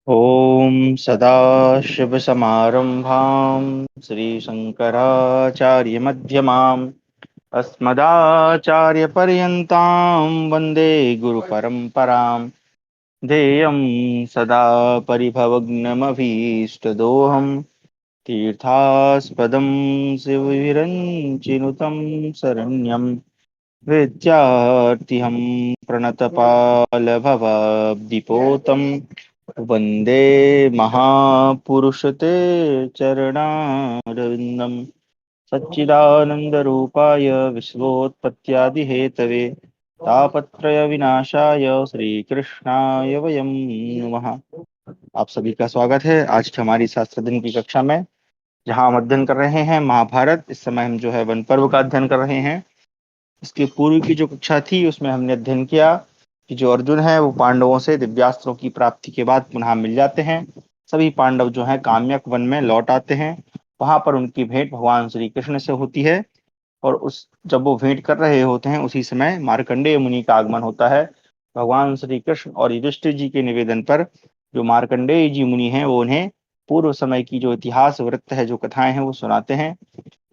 ॐ सदाशिवसमारम्भां श्रीशङ्कराचार्यमध्यमाम् अस्मदाचार्यपर्यन्तां वन्दे गुरुपरम्परां। ध्येयं सदा परिभवग्नमभीष्टदोहं तीर्थास्पदं शिवविरञ्चिनुतं शरण्यं विद्यार्थिहं प्रणतपालभवाब्धिपोतं वन्दे महापुरुषते चरणारविन्दं सच्चिदानन्दरूपाय विश्वोत्पत्त्यादिहेतवे तापत्रयविनाशाय श्रीकृष्णाय वयं नमः। आप सभी का स्वागत है आज की हमारी शास्त्र दिन की कक्षा में, जहां हम अध्ययन कर रहे हैं महाभारत। इस समय हम जो है वन पर्व का अध्ययन कर रहे हैं। इसके पूर्व की जो कक्षा थी उसमें हमने अध्ययन किया कि जो अर्जुन है वो पांडवों से दिव्यास्त्रों की प्राप्ति के बाद पुनः मिल जाते हैं। सभी पांडव जो हैं काम्यक वन में लौट आते हैं। वहां पर उनकी भेंट भगवान श्री कृष्ण से होती है और उस जब वो भेंट कर रहे होते हैं उसी समय मार्कंडेय मुनि का आगमन होता है। भगवान श्री कृष्ण और युधिष्ठिर जी के निवेदन पर जो मार्कंडेय जी मुनि हैं वो उन्हें पूर्व समय की जो इतिहास वृत्त है, जो कथाएं हैं वो सुनाते हैं।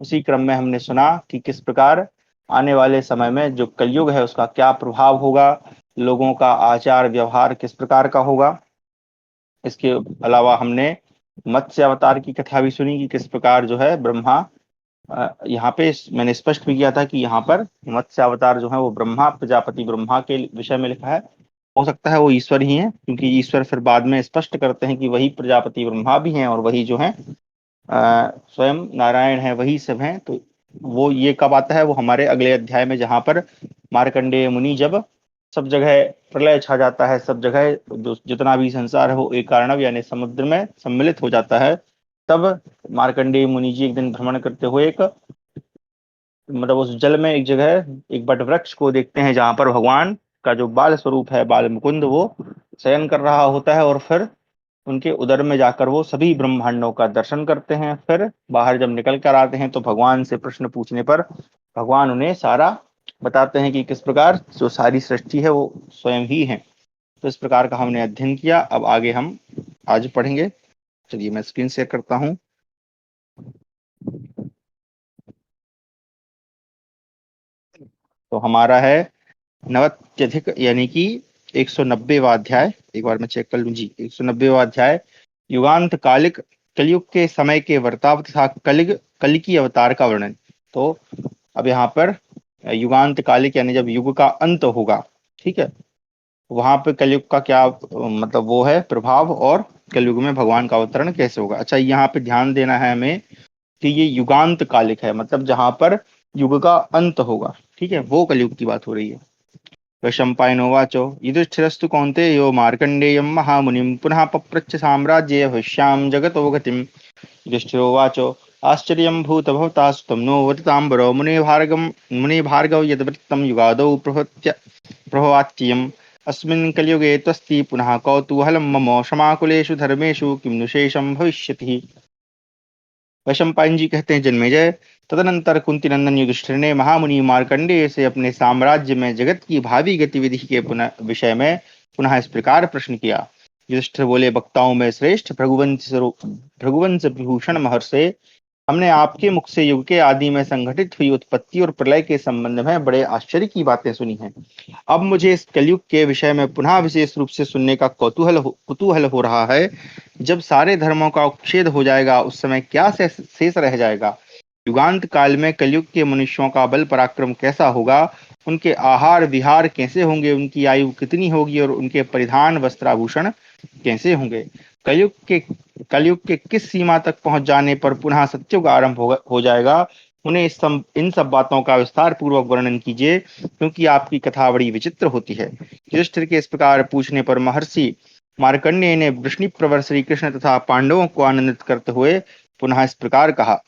उसी क्रम में हमने सुना कि किस प्रकार आने वाले समय में जो कलयुग है उसका क्या प्रभाव होगा, लोगों का आचार व्यवहार किस प्रकार का होगा। इसके अलावा हमने मत्स्य अवतार की कथा भी सुनी कि किस प्रकार जो है ब्रह्मा, यहाँ पे मैंने स्पष्ट भी किया था कि यहाँ पर मत्स्य अवतार जो है वो ब्रह्मा, प्रजापति ब्रह्मा के विषय में लिखा है। हो सकता है वो ईश्वर ही है, क्योंकि ईश्वर फिर बाद में स्पष्ट करते हैं कि वही प्रजापति ब्रह्मा भी हैं और वही जो है स्वयं नारायण है, वही सब हैं। तो वो ये कब आता है, वो हमारे अगले अध्याय में, जहां पर मार्कंडेय मुनि जब सब जगह प्रलय छा जाता है, सब जगह जो जितना भी संसार है वो एक कारणव यानी समुद्र में सम्मिलित हो जाता है, तब मार्कंडेय मुनि जी एक दिन भ्रमण करते हुए एक मतलब उस जल में एक जगह एक बट वृक्ष को देखते हैं, जहां पर भगवान का जो बाल स्वरूप है, बाल मुकुंद, वो शयन कर रहा होता है। और फिर उनके उदर में जाकर वो सभी ब्रह्मांडों का दर्शन करते हैं। फिर बाहर जब निकल कर आते हैं तो भगवान से प्रश्न पूछने पर भगवान उन्हें सारा बताते हैं कि किस प्रकार जो सारी सृष्टि है वो स्वयं ही है। तो इस प्रकार का हमने अध्ययन किया। अब आगे हम आज पढ़ेंगे। चलिए मैं स्क्रीन शेयर करता हूँ। तो हमारा है नवत्यधिक यानी कि 190वां अध्याय। एक बार मैं चेक कर लूं जी, 190वां अध्याय युगांत कालिक, कलयुग के समय के वर्ताव तथा कलि की अवतार का वर्णन। तो अब यहाँ पर युगांत कालिक यानी जब युग का अंत होगा, ठीक है, वहां पे कलयुग का क्या मतलब वो है प्रभाव, और कलयुग में भगवान का अवतरण कैसे होगा। अच्छा, यहाँ पे ध्यान देना है हमें कि ये युगांत कालिक है, मतलब जहां पर युग का अंत होगा, ठीक है, वो कलयुग की बात हो रही है। वैशंपायनोवाचो युधिष्ठिरस्तु कौन्तेयो मार्कण्डेयं महामुनिं पुनः पप्रच्छ साम्राज्ये भविष्यां जगतो गतिम्। युधिष्ठिरोवाचो आश्चर्यं भूतभवता सुतं नो वदताम्बरो मुने भार्गव यद्वृत्तं युगादौ प्रभवात्ययम् अस्मिन् कलियुगे त्वस्ति पुनः कौतूहलं मम क्षमाकुलेषु धर्मेषु किं नु शेषं भविष्यति। वैशंपायन जी कहते हैं, जन्मेजय, तदनंतर कुंती नंदन युधिष्ठिर ने महामुनि मार्कंडेय से अपने साम्राज्य में जगत की भावी गतिविधि के पुनः विषय में पुनः इस प्रकार प्रश्न किया। युधिष्ठिर बोले, वक्ताओं में श्रेष्ठ भृगुवंश विभूषण महर्षि, हमने आपके मुख से युग के आदि में संघटित हुई उत्पत्ति और प्रलय के संबंध में बड़े आश्चर्य की बातें सुनी हैं। अब मुझे इस कलयुग के विषय में पुनः विशेष रूप से सुनने का कुतूहल हो रहा है। जब सारे धर्मों का उच्छेद हो जाएगा उस समय क्या शेष रह जाएगा। युगांत काल में कलयुग के मनुष्यों का बल पराक्रम कैसा होगा, उनके आहार विहार कैसे होंगे, उनकी आयु कितनी होगी और उनके परिधान वस्त्राभूषण कैसे होंगे। कलयुग के कलयुग के किस सीमा तक पहुंच जाने पर पुनः सत्युग आरंभ हो जाएगा, उन्हें इन सब बातों का विस्तार पूर्वक वर्णन कीजिए, क्योंकि आपकी कथा बड़ी विचित्र होती है। युधिष्ठिर के इस प्रकार पूछने पर महर्षि मार्कंडेय ने वृष्णि प्रवर श्री कृष्ण तथा पांडवों को आनंदित करते हुए पुनः इस प्रकार कहा।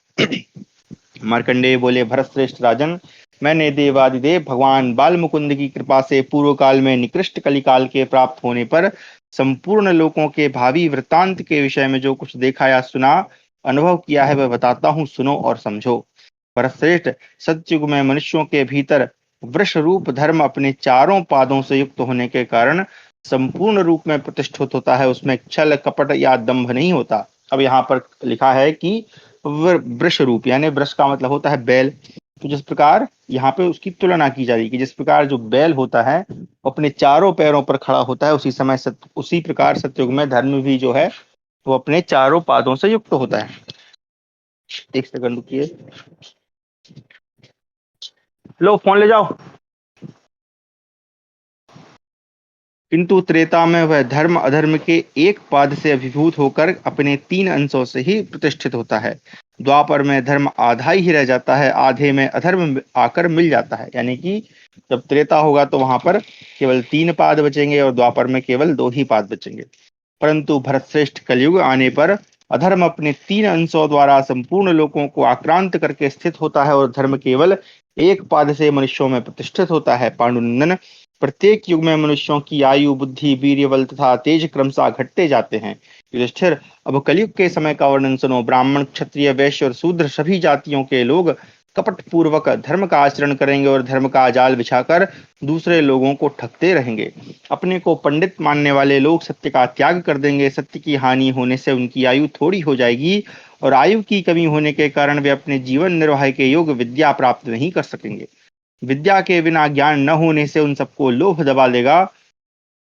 मार्कंडेय बोले, भरत श्रेष्ठ राजन, मैंने देवादिदेव भगवान बाल मुकुंद की कृपा से पूर्व काल में निकृष्ट कलिकाल के प्राप्त होने पर संपूर्ण लोकों के भावी वृत्तांत के विषय में जो कुछ देखा या सुना अनुभव किया है वह बताता हूँ, सुनो और समझो। भरतश्रेष्ठ, सतयुग में मनुष्यों के भीतर वृष रूप धर्म अपने चारों पादों से युक्त होने के कारण संपूर्ण रूप में प्रतिष्ठित होता है, उसमें छल कपट या दंभ नहीं होता। अब यहाँ पर लिखा है कि वृष रूप, यानी वृष का मतलब होता है बैल। तो जिस प्रकार यहाँ पे उसकी तुलना की जा रही है कि जिस प्रकार जो बैल होता है वो अपने चारों पैरों पर खड़ा होता है, उसी प्रकार सतयुग में धर्म भी जो है वो अपने चारों पादों से युक्त होता है। एक सेकंड रुकिए, लो फोन ले जाओ। किंतु त्रेता में वह धर्म अधर्म के एक पाद से अभिभूत होकर अपने 3 अंशों से ही प्रतिष्ठित होता है। द्वापर में धर्म आधा ही रह जाता है, आधे में अधर्म आकर मिल जाता है। यानी कि जब त्रेता होगा तो वहां पर केवल 3 पाद बचेंगे और द्वापर में केवल 2 ही पाद बचेंगे। परंतु भरतश्रेष्ठ कलयुग आने पर अधर्म अपने 3 अंशों द्वारा संपूर्ण लोगों को आक्रांत करके स्थित होता है और धर्म केवल एक पाद से मनुष्यों में प्रतिष्ठित होता है। पांडुनंदन, प्रत्येक युग में मनुष्यों की आयु, बुद्धि, वीर्य, बल तथा तेज क्रमशः घटते जाते हैं। युधिष्ठिर, अब कलयुग के समय का वर्णन सुनो। ब्राह्मण, क्षत्रिय, वैश्य और शूद्र सभी जातियों के लोग कपट पूर्वक धर्म का आचरण करेंगे और धर्म का जाल बिछाकर दूसरे लोगों को ठगते रहेंगे। अपने को पंडित मानने वाले लोग सत्य का त्याग कर देंगे। सत्य की हानि होने से उनकी आयु थोड़ी हो जाएगी और आयु की कमी होने के कारण वे अपने जीवन निर्वाह के योग्य विद्या प्राप्त नहीं कर सकेंगे। विद्या के बिना ज्ञान न होने से उन सबको लोभ दबा लेगा।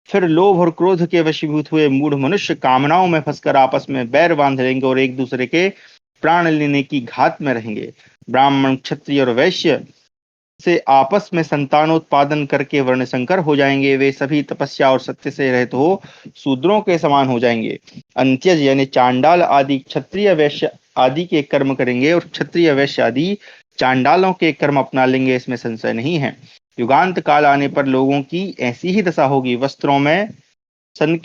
फिर लोभ और क्रोध के वशीभूत हुए मूढ़ मनुष्य कामनाओं में फंसकर आपस में बैर बांध लेंगे और एक दूसरे के प्राण लेने की घात में रहेंगे। ब्राह्मण, क्षत्रिय और वैश्य से आपस में संतानोत्पादन करके वर्णशंकर हो जाएंगे। वे सभी तपस्या और सत्य से रहित हो शूद्रों के समान हो जाएंगे। अंत्यज यानी चांडाल आदि क्षत्रिय वैश्य आदि के कर्म करेंगे और क्षत्रिय वैश्य आदि चांडालों के कर्म अपना लेंगे, इसमें संशय नहीं है। युगांत काल आने पर लोगों की ऐसी ही दशा होगी। वस्त्रों में सन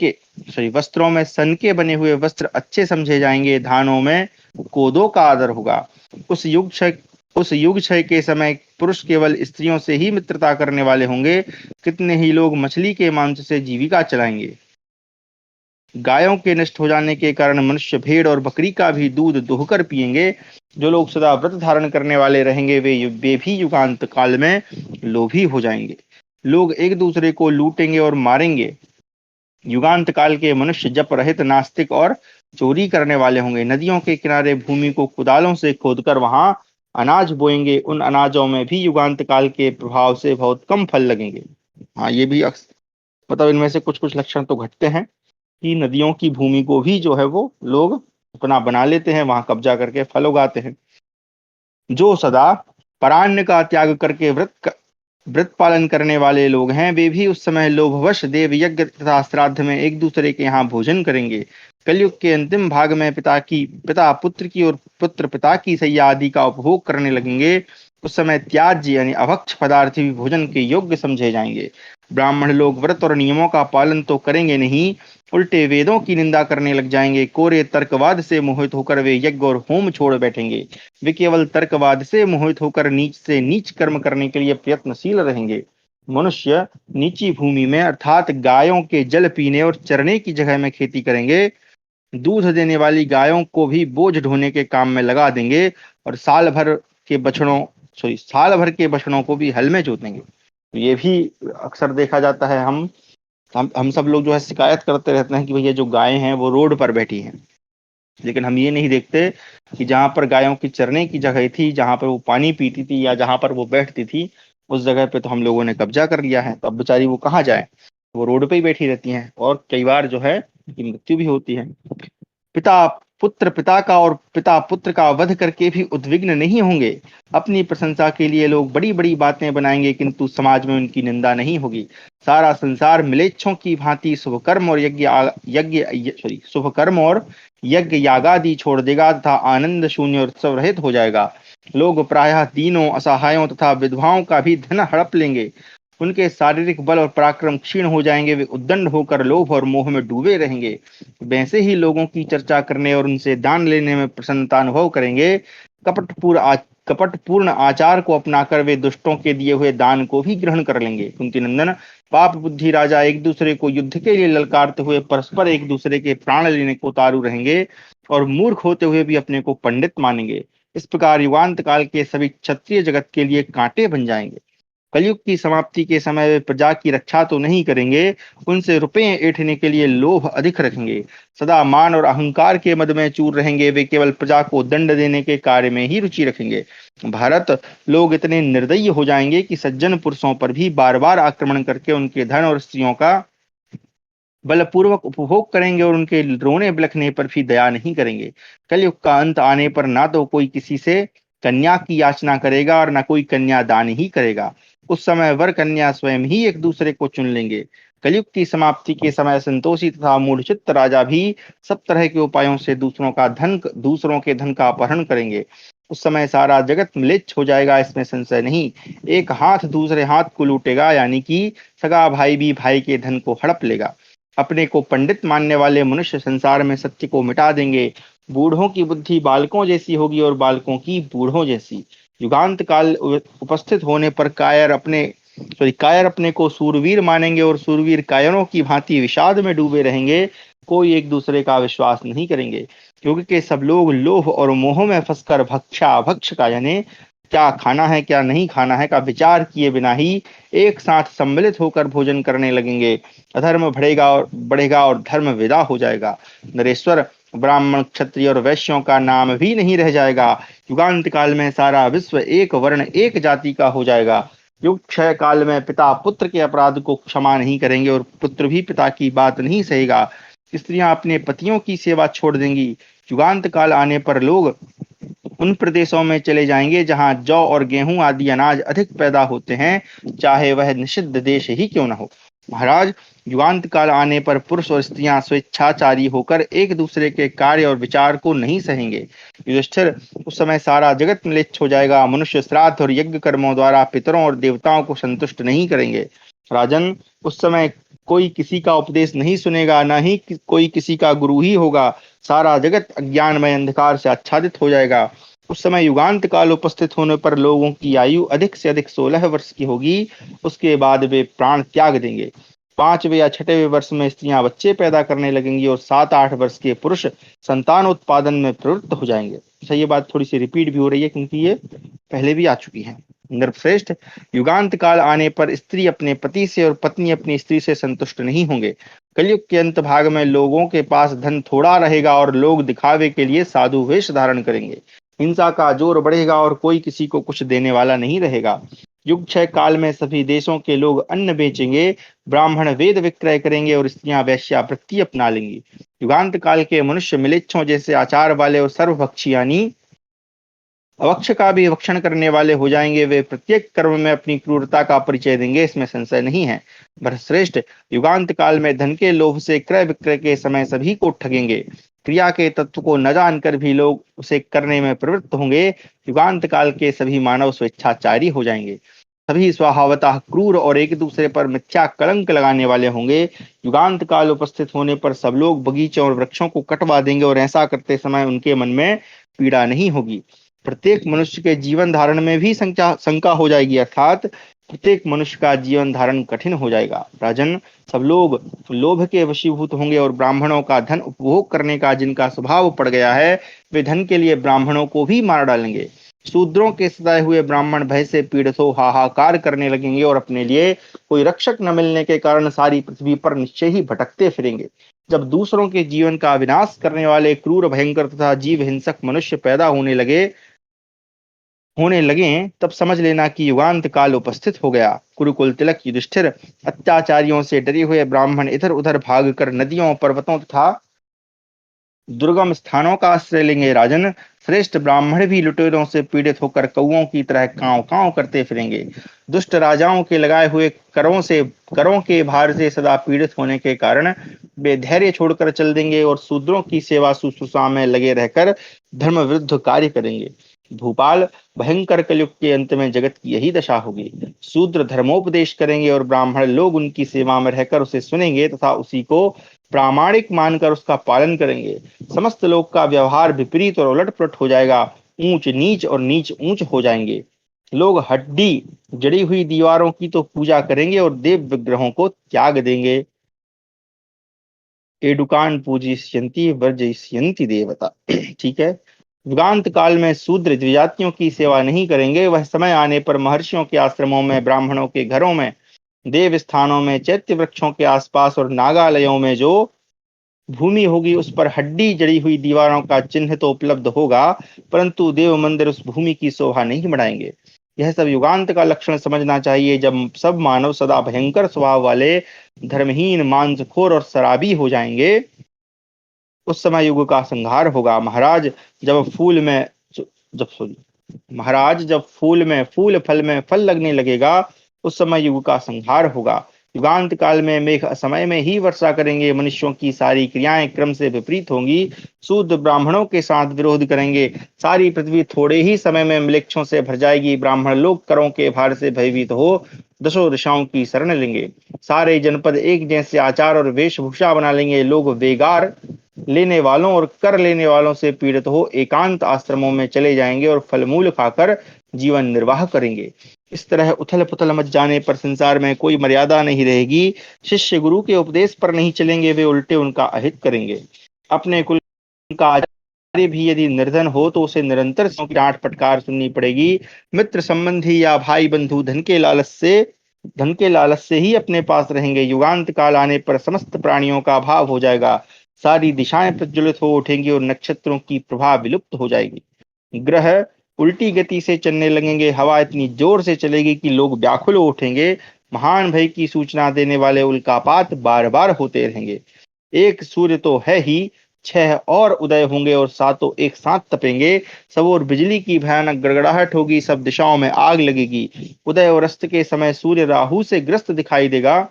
के बने हुए वस्त्र अच्छे समझे जाएंगे। धानों में कोदों का आदर होगा। उस युग क्षय के समय पुरुष केवल स्त्रियों से ही मित्रता करने वाले होंगे। कितने ही लोग मछली के मांस से जीविका चलाएंगे। गायों के नष्ट हो जाने के कारण मनुष्य भेड़ और बकरी का भी दूध दोहकर पिएंगे। जो लोग सदा व्रत धारण करने वाले रहेंगे वे भी युगांत काल में लोभी हो जाएंगे। लोग एक दूसरे को लूटेंगे और मारेंगे। युगांत काल के मनुष्य जप रहित, नास्तिक और चोरी करने वाले होंगे। नदियों के किनारे भूमि को कुदालों से खोदकर वहां अनाज बोएंगे। उन अनाजों में भी युगांत काल के प्रभाव से बहुत कम फल लगेंगे। हाँ, ये भी मतलब इनमें से कुछ कुछ लक्षण तो घटते हैं कि नदियों की भूमि को भी जो है वो लोग अपना बना लेते हैं, वहां कब्जा करके फल उगाते हैं। जो सदा परान्न का त्याग करके व्रत पालन करने वाले लोग हैं, वे भी उस समय लोभवश देव यज्ञ तथा श्राद्ध में एक दूसरे के यहाँ भोजन करेंगे। कलयुग के अंतिम भाग में पिता पुत्र की और पुत्र पिता की सैया आदि का उपभोग करने लगेंगे। उस समय त्याज्य यानी अभक्ष पदार्थ भी भोजन के योग्य समझे जाएंगे। ब्राह्मण लोग व्रत और नियमों का पालन तो करेंगे नहीं, उल्टे वेदों की निंदा करने लग जाएंगे। कोरे तर्कवाद से मोहित होकर वे यज्ञ और होम छोड़ बैठेंगे। वे केवल तर्कवाद से मोहित होकर नीच से नीच कर्म करने के लिए प्रयत्नशील रहेंगे। मनुष्य नीची भूमि में अर्थात गायों के जल पीने और चरने की जगह में खेती करेंगे। दूध देने वाली गायों को भी बोझ ढोने के काम में लगा देंगे और साल भर के बछड़ों को भी हल में जोतेंगे। तो ये भी अक्सर देखा जाता है। हम सब लोग जो है शिकायत करते रहते हैं कि भैया जो गायें हैं वो रोड पर बैठी हैं, लेकिन हम ये नहीं देखते कि जहां पर गायों की चरने की जगह थी, जहां पर वो पानी पीती थी या जहां पर वो बैठती थी, उस जगह पे तो हम लोगों ने कब्जा कर लिया है। तो अब बेचारी वो कहाँ जाए, वो रोड पे ही बैठी रहती हैं और कई बार जो है उनकी मृत्यु भी होती है। पिता का और पिता पुत्र का वध करके भी उद्विग्न नहीं होंगे। अपनी प्रशंसा के लिए लोग बड़ी बड़ी बातें बनाएंगे, किंतु समाज में उनकी निंदा नहीं होगी। सारा संसार मिलेच्छों की भांति शुभ कर्म और यज्ञ यागादि छोड़ देगा तथा आनंद शून्य और उत्सव रहित हो जाएगा। लोग प्रायः दीनों, असहायों तथा विधवाओं का भी धन हड़प लेंगे। उनके शारीरिक बल और पराक्रम क्षीण हो जाएंगे। वे उद्दंड होकर लोभ और मोह में डूबे रहेंगे। वैसे ही लोगों की चर्चा करने और उनसे दान लेने में प्रसन्नता अनुभव करेंगे। कपटपूर्ण आचार को अपनाकर वे दुष्टों के दिए हुए दान को भी ग्रहण कर लेंगे। कुंती नंदन, पाप बुद्धि राजा एक दूसरे को युद्ध के लिए ललकारते हुए परस्पर एक दूसरे के प्राण लेने को उतारू रहेंगे और मूर्ख होते हुए भी अपने को पंडित मानेंगे। इस प्रकार युगांत काल के सभी क्षत्रिय जगत के लिए कांटे बन जाएंगे। कलयुग की समाप्ति के समय वे प्रजा की रक्षा तो नहीं करेंगे, उनसे रुपए ऐंठने के लिए लोभ अधिक रखेंगे। सदा मान और अहंकार के मद में चूर रहेंगे, वे केवल प्रजा को दंड देने के कार्य में ही रुचि रखेंगे। भारत लोग इतने निर्दयी हो जाएंगे कि सज्जन पुरुषों पर भी बार बार आक्रमण करके उनके धन और स्त्रियों का बलपूर्वक उपभोग करेंगे और उनके रोने बिलखने पर भी दया नहीं करेंगे। कलयुग का अंत आने पर ना तो कोई किसी से कन्या की याचना करेगा और ना कोई कन्या दान ही करेगा। उस समय वर कन्या स्वयं ही एक दूसरे को चुन लेंगे। कलयुग की समाप्ति के समय संतोषी तथा मूढ़चित्त राजा भी सब तरह के उपायों से दूसरों के धन का अपहरण करेंगे। उस समय सारा जगत म्लेच्छ हो जाएगा, इसमें संशय नहीं। एक हाथ दूसरे हाथ को लूटेगा, यानी कि सगा भाई भी भाई के धन को हड़प लेगा। अपने को पंडित मानने वाले मनुष्य संसार में सत्य को मिटा देंगे। बूढ़ों की बुद्धि बालकों जैसी होगी और बालकों की बूढ़ों जैसी। युगांत काल उपस्थित होने पर कायर अपने को सूरवीर मानेंगे और सूरवीर कायरों की भांति विषाद में डूबे रहेंगे। कोई एक दूसरे का विश्वास नहीं करेंगे, क्योंकि सब लोग लोभ और मोह में फंसकर भक्ष का यानी क्या खाना है क्या नहीं खाना है का विचार किए बिना ही एक साथ सम्मिलित होकर भोजन करने लगेंगे। अधर्म बढ़ेगा और धर्म विदा हो जाएगा। नरेश्वर, ब्राह्मण, क्षत्रिय और वैश्यों का नाम भी नहीं रह जाएगा। युगांत काल में सारा विश्व एक वर्ण एक जाति का हो जाएगा। युग क्षय काल में पिता पुत्र के अपराध को क्षमा नहीं करेंगे और पुत्र भी पिता की बात नहीं सहेगा। स्त्रियां अपने पतियों की सेवा छोड़ देंगी। युगांत काल आने पर लोग उन प्रदेशों में चले जाएंगे जहां जौ और गेहूं आदि अनाज अधिक पैदा होते हैं, चाहे वह निषिद्ध देश ही क्यों न हो। महाराज, युगांत काल आने पर पुरुष और स्त्रियां स्वेच्छाचारी होकर एक दूसरे के कार्य और विचार को नहीं सहेंगे। युधिष्ठिर, उस समय सारा जगत म्लेच्छ हो जाएगा। मनुष्य श्राद्ध और यज्ञ कर्मों द्वारा पितरों और देवताओं को संतुष्ट नहीं करेंगे। राजन, उस समय कोई किसी का उपदेश नहीं सुनेगा, न ही कोई किसी का गुरु ही होगा। सारा जगत अज्ञानमय अंधकार से आच्छादित हो जाएगा। उस समय युगांत काल उपस्थित होने पर लोगों की आयु अधिक से अधिक 16 वर्ष की होगी। उसके बाद वे प्राण त्याग देंगे। 5वें या 6वें वर्ष में स्त्रियां बच्चे पैदा करने लगेंगी और 7-8 वर्ष के पुरुष संतान उत्पादन में प्रवृत्त हो जाएंगे। अच्छा, ये बात थोड़ी सी रिपीट भी हो रही है क्योंकि ये पहले भी आ चुकी है। नृपश्रेष्ठ, युगांत काल आने पर स्त्री अपने पति से और पत्नी अपनी स्त्री से संतुष्ट नहीं होंगे। कलयुग के अंत भाग में लोगों के पास धन थोड़ा रहेगा और लोग दिखावे के लिए साधु वेश धारण करेंगे। हिंसा का जोर बढ़ेगा और कोई किसी को कुछ देने वाला नहीं रहेगा। युग क्षय काल में सभी देशों के लोग अन्न बेचेंगे, ब्राह्मण वेद विक्रय करेंगे और स्त्रियां वैश्यावृत्ति अपना लेंगी। युगांत काल के मनुष्य मिलेच्छों जैसे आचार वाले और सर्वभक्षी यानी अवक्ष का भी भक्षण करने वाले हो जाएंगे। वे प्रत्येक कर्म में अपनी क्रूरता का परिचय देंगे, इसमें संशय नहीं है। भरतश्रेष्ठ, युगांत काल में धन के लोभ से क्रय विक्रय के समय सभी को ठगेंगे। क्रिया के तत्व को न जानकर भी लोग उसे करने में प्रवृत्त होंगे। युगांत काल के सभी मानव स्वेच्छाचारी हो जाएंगे। सभी स्वभावतः क्रूर और एक दूसरे पर मिथ्या कलंक लगाने वाले होंगे। युगांत काल उपस्थित होने पर सब लोग बगीचों और वृक्षों को कटवा देंगे और ऐसा करते समय उनके मन में पीड़ा नहीं होगी। प्रत्येक मनुष्य के जीवन धारण में भी शंका हो जाएगी, अर्थात प्रत्येक मनुष्य का जीवन धारण कठिन हो जाएगा। राजन, सब लोग लोभ के वशीभूत होंगे और ब्राह्मणों का धन उपभोग करने का जिनका स्वभाव पड़ गया है, वे धन के लिए ब्राह्मणों को भी मार डालेंगे। शूद्रों के सताए हुए ब्राह्मण भय से पीड़ित हो हाहाकार करने लगेंगे और अपने लिए कोई रक्षक न मिलने के कारण सारी पृथ्वी पर निश्चय ही भटकते फिरेंगे। जब दूसरों के जीवन का विनाश करने वाले क्रूर, भयंकर तथा जीव हिंसक मनुष्य पैदा होने लगे, तब समझ लेना कि युगांत काल उपस्थित हो गया। कुरुकुल तिलक युधिष्ठिर, अत्याचारियों से डरे हुए ब्राह्मण इधर उधर भागकर नदियों, पर्वतों तथा दुर्गम स्थानों का आश्रय लेंगे। राजन, श्रेष्ठ ब्राह्मण भी लुटेरों से पीड़ित होकर कौओं की तरह कांव कांव करते फिरेंगे। दुष्ट राजाओं के लगाए हुए करों के भार से सदा पीड़ित होने के कारण वे धैर्य छोड़कर चल देंगे और शूद्रों की सेवा शुश्रूषा में लगे रहकर धर्म विरुद्ध कार्य करेंगे। भूपाल, भयंकर कलयुग के अंत में जगत की यही दशा होगी। शूद्र धर्मोपदेश करेंगे और ब्राह्मण लोग उनकी सेवा में रहकर उसे सुनेंगे तथा उसी को प्रामाणिक मानकर उसका पालन करेंगे। समस्त लोग का व्यवहार विपरीत और उलटपलट हो जाएगा। ऊंच नीच और नीच ऊंच हो जाएंगे। लोग हड्डी जड़ी हुई दीवारों की तो पूजा करेंगे और देव विग्रहों को त्याग देंगे। एडुकान पूजिष्यन्ति वर्जयिष्यन्ति देवता। ठीक है, युगांत काल में शूद्र द्विजातियों की सेवा नहीं करेंगे। वह समय आने पर महर्षियों के आश्रमों में, ब्राह्मणों के घरों में, देव स्थानों में, चैत्य वृक्षों के आसपास और नागालयों में जो भूमि होगी उस पर हड्डी जड़ी हुई दीवारों का चिन्ह तो उपलब्ध होगा, परंतु देव मंदिर उस भूमि की शोभा नहीं बढ़ाएंगे। यह सब युगांत का लक्षण समझना चाहिए, जब सब मानव सदा भयंकर स्वभाव वाले, धर्महीन, मांसखोर और शराबी हो जाएंगे, उस समय युग का संहार होगा। जब फूल में जब सॉरी महाराज जब फूल फल में फल लगने लगेगा, उस समय युग का संहार होगा। युगांत काल में मेघ असमय में ही वर्षा करेंगे। मनुष्यों की सारी क्रियाएं क्रम से विपरीत होंगी। शूद्र ब्राह्मणों के साथ विरोध करेंगे। सारी पृथ्वी थोड़े ही समय में म्लेच्छों से भर जाएगी। ब्राह्मण लोग करों के भार से भयभीत हो दशों दिशाओं की शरण लेंगे। सारे जनपद एक जैसे आचार और वेशभूषा बना लेंगे। लोग वेगार लेने वालों और कर लेने वालों से पीड़ित हो एकांत आश्रमों में चले जाएंगे और फलमूल खाकर जीवन निर्वाह करेंगे। इस तरह उथल पुथल मच जाने पर संसार में कोई मर्यादा नहीं रहेगी। शिष्य गुरु के उपदेश पर नहीं चलेंगे, वे उल्टे उनका अहित करेंगे। अपने कुल का आचार्य भी यदि निर्धन हो तो उसे निरंतर सौ की डांट फटकार सुननी पड़ेगी। मित्र संबंधी या भाई बंधु धन के लालच से ही अपने पास रहेंगे। युगांत काल आने पर समस्त प्राणियों का अभाव हो जाएगा। सारी दिशाएं प्रज्वलित हो उठेंगी और नक्षत्रों की प्रभा विलुप्त हो जाएगी। ग्रह उल्टी गति से चलने लगेंगे। हवा इतनी जोर से चलेगी कि लोग व्याकुल हो उठेंगे। महान भय की सूचना देने वाले उल्कापात बार बार होते रहेंगे। एक सूर्य तो है ही, 6 और उदय होंगे और सातों एक साथ तपेंगे। सब और बिजली की भयानक गड़गड़ाहट होगी। सब दिशाओं में आग लगेगी। उदय और अस्त के समय सूर्य राहु से ग्रस्त दिखाई देगा।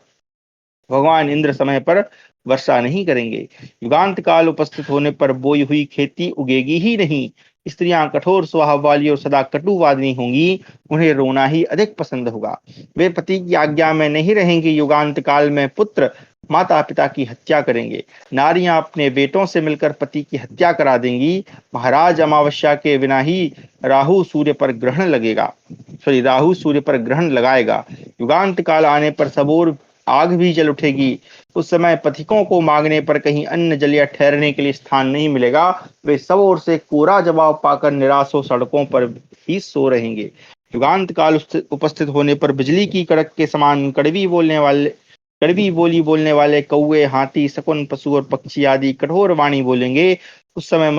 भगवान इंद्र समय पर वर्षा नहीं करेंगे। युगांत काल उपस्थित होने पर बोई हुई खेती उगेगी ही नहीं। स्त्रियां कठोर स्वभाव वाली और सदा कटुवादिनी होंगी। उन्हें रोना ही अधिक पसंद होगा। वे पति की आज्ञा में नहीं रहेंगी। युगांत काल में पुत्र माता पिता की हत्या करेंगे। नारियां अपने बेटों से मिलकर पति की हत्या करा देंगी। महाराज अमावस्या के बिना ही राहु सूर्य पर ग्रहण लगाएगा। युगांत काल आने पर सबोर आग भी जल उठेगी। उस समय पथिकों को मांगने पर कहीं अन्न जल या ठहरने के लिए स्थान नहीं मिलेगा। वे सब ओर से कोरा जवाब पाकर निराश हो सड़कों पर ही सो रहेंगे। युगांत काल उपस्थित होने पर बिजली की कड़क के समान कड़वी बोली बोलने वाले कौवे, हाथी, शकुन, पशु और पक्षी आदि कठोर वाणी बोलेंगे। उस समय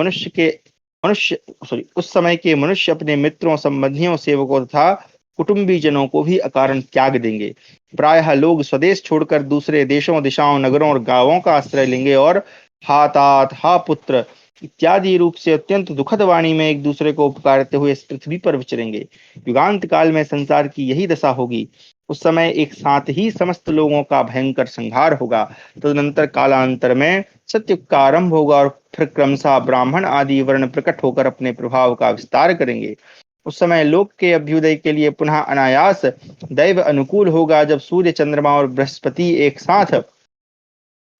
के मनुष्य अपने मित्रों, संबंधियों, सेवकों तथा कुटुंबी जनों को भी अकारण त्याग देंगे। प्रायः लोग स्वदेश छोड़कर दूसरे देशों, दिशाओं, नगरों और गांवों का आश्रय लेंगे और हा तात, हा पुत्र इत्यादि रूप से अत्यंत दुखद वाणी में एक दूसरे को पुकारते हुए इस पृथ्वी पर विचरेंगे। युगांत काल में संसार की यही दशा होगी। उस समय एक साथ ही समस्त लोगों का भयंकर संहार होगा। तदनंतर कालांतर में सत्युग का आरंभ होगा और फिर क्रमशः ब्राह्मण आदि वर्ण प्रकट होकर अपने प्रभाव का विस्तार करेंगे। उस समय लोक के अभ्युदय के लिए पुनः अनायास दैव अनुकूल होगा। जब सूर्य, चंद्रमा और बृहस्पति एक साथ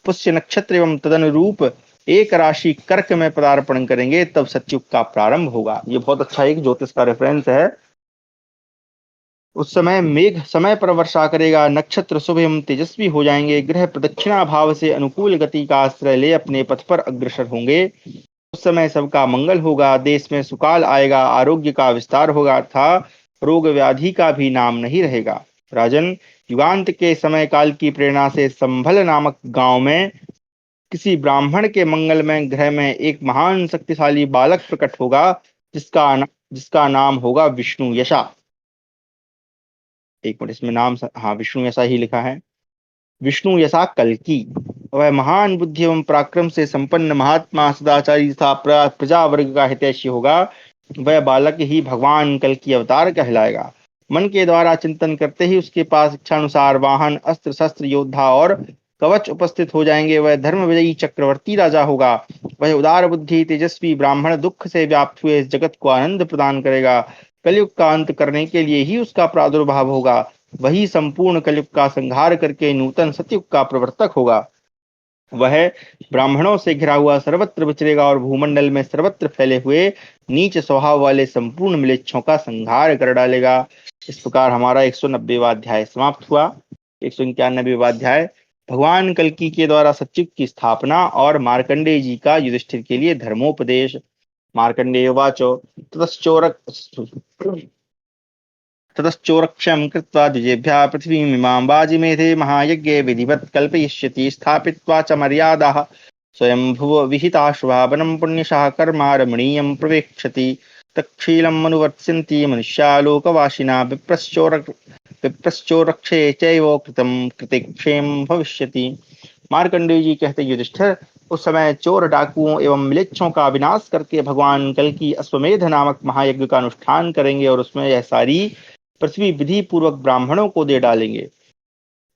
पुष्य नक्षत्र एवं तदनुरूप एक राशि कर्क में पदार्पण करेंगे, तब सतयुग का प्रारंभ होगा। ये बहुत अच्छा एक ज्योतिष का रेफरेंस है। उस समय मेघ समय पर वर्षा करेगा। नक्षत्र शुभ एवं तेजस्वी हो जाएंगे। ग्रह प्रदक्षिणा भाव से अनुकूल गति का आश्रय ले अपने पथ पर अग्रसर होंगे। उस समय सबका मंगल होगा। देश में सुकाल आएगा। आरोग्य का विस्तार होगा था रोग व्याधि का भी नाम नहीं रहेगा। राजन, युगांत के समय काल की प्रेरणा से संभल नामक गांव में किसी ब्राह्मण के मंगलमय ग्रह में एक महान शक्तिशाली बालक प्रकट होगा, जिसका नाम होगा विष्णु यशा। एक मिनट, इसमें नाम हाँ, विष्णु यशा ही लिखा है। विष्णु यशा कल्कि। वह महान बुद्धि एवं पराक्रम से संपन्न महात्मा, सदाचारी तथा प्रजा वर्ग का हितैषी होगा। वह बालक ही भगवान कल की अवतार कहलाएगा। मन के द्वारा चिंतन करते ही उसके पास इच्छानुसार वाहन, अस्त्र शस्त्र, योद्धा और कवच उपस्थित हो जाएंगे। वह धर्म विजयी चक्रवर्ती राजा होगा। वह उदार बुद्धि, तेजस्वी ब्राह्मण, दुख से व्याप्त हुए इस जगत को आनंद प्रदान करेगा। कलयुग का अंत करने के लिए ही उसका प्रादुर्भाव होगा। वही संपूर्ण कलयुग का संहार करके नूतन सतयुग का प्रवर्तक होगा। वह ब्राह्मणों से घिरा हुआ सर्वत्र विचरेगा और भूमंडल में सर्वत्र फैले हुए नीच स्वभाव वाले संपूर्ण म्लेच्छों का संहार कर डालेगा। इस प्रकार हमारा 190वां अध्याय समाप्त हुआ। 191वां अध्याय भगवान कल्कि के द्वारा सतयुग की स्थापना और मार्कंडेय जी का युधिष्ठिर के लिए धर्मोपदेश। मार्कण्डेय उवाच ततश्चोरक्षं कृत्वा द्विजेभ्यः पृथिवीमिमां वाजिमेधे महायज्ञे विधिवत् कल्पयिष्यति स्थापित्वा च मर्यादाः स्वयंभुव विहिता शुभा वनं पुण्यशः कर्मा रमणीयं प्रवेक्षति तत्शीलम् अनुवर्त्स्यन्ति मनुष्या लोकवासिना विप्रश्चोरक्षे चैव कृतं कृतिक्षेम भविष्यति। मार्कंडेय जी कहते युधिष्ठिर, उस समय चोर डाकुओं एवं मिलेच्छों का विनाश करके भगवान कल की अश्वमेध नामक महायज्ञ का अनुष्ठान करेंगे और उसमें यह सारी पृथ्वी विधि पूर्वक ब्राह्मणों को दे डालेंगे।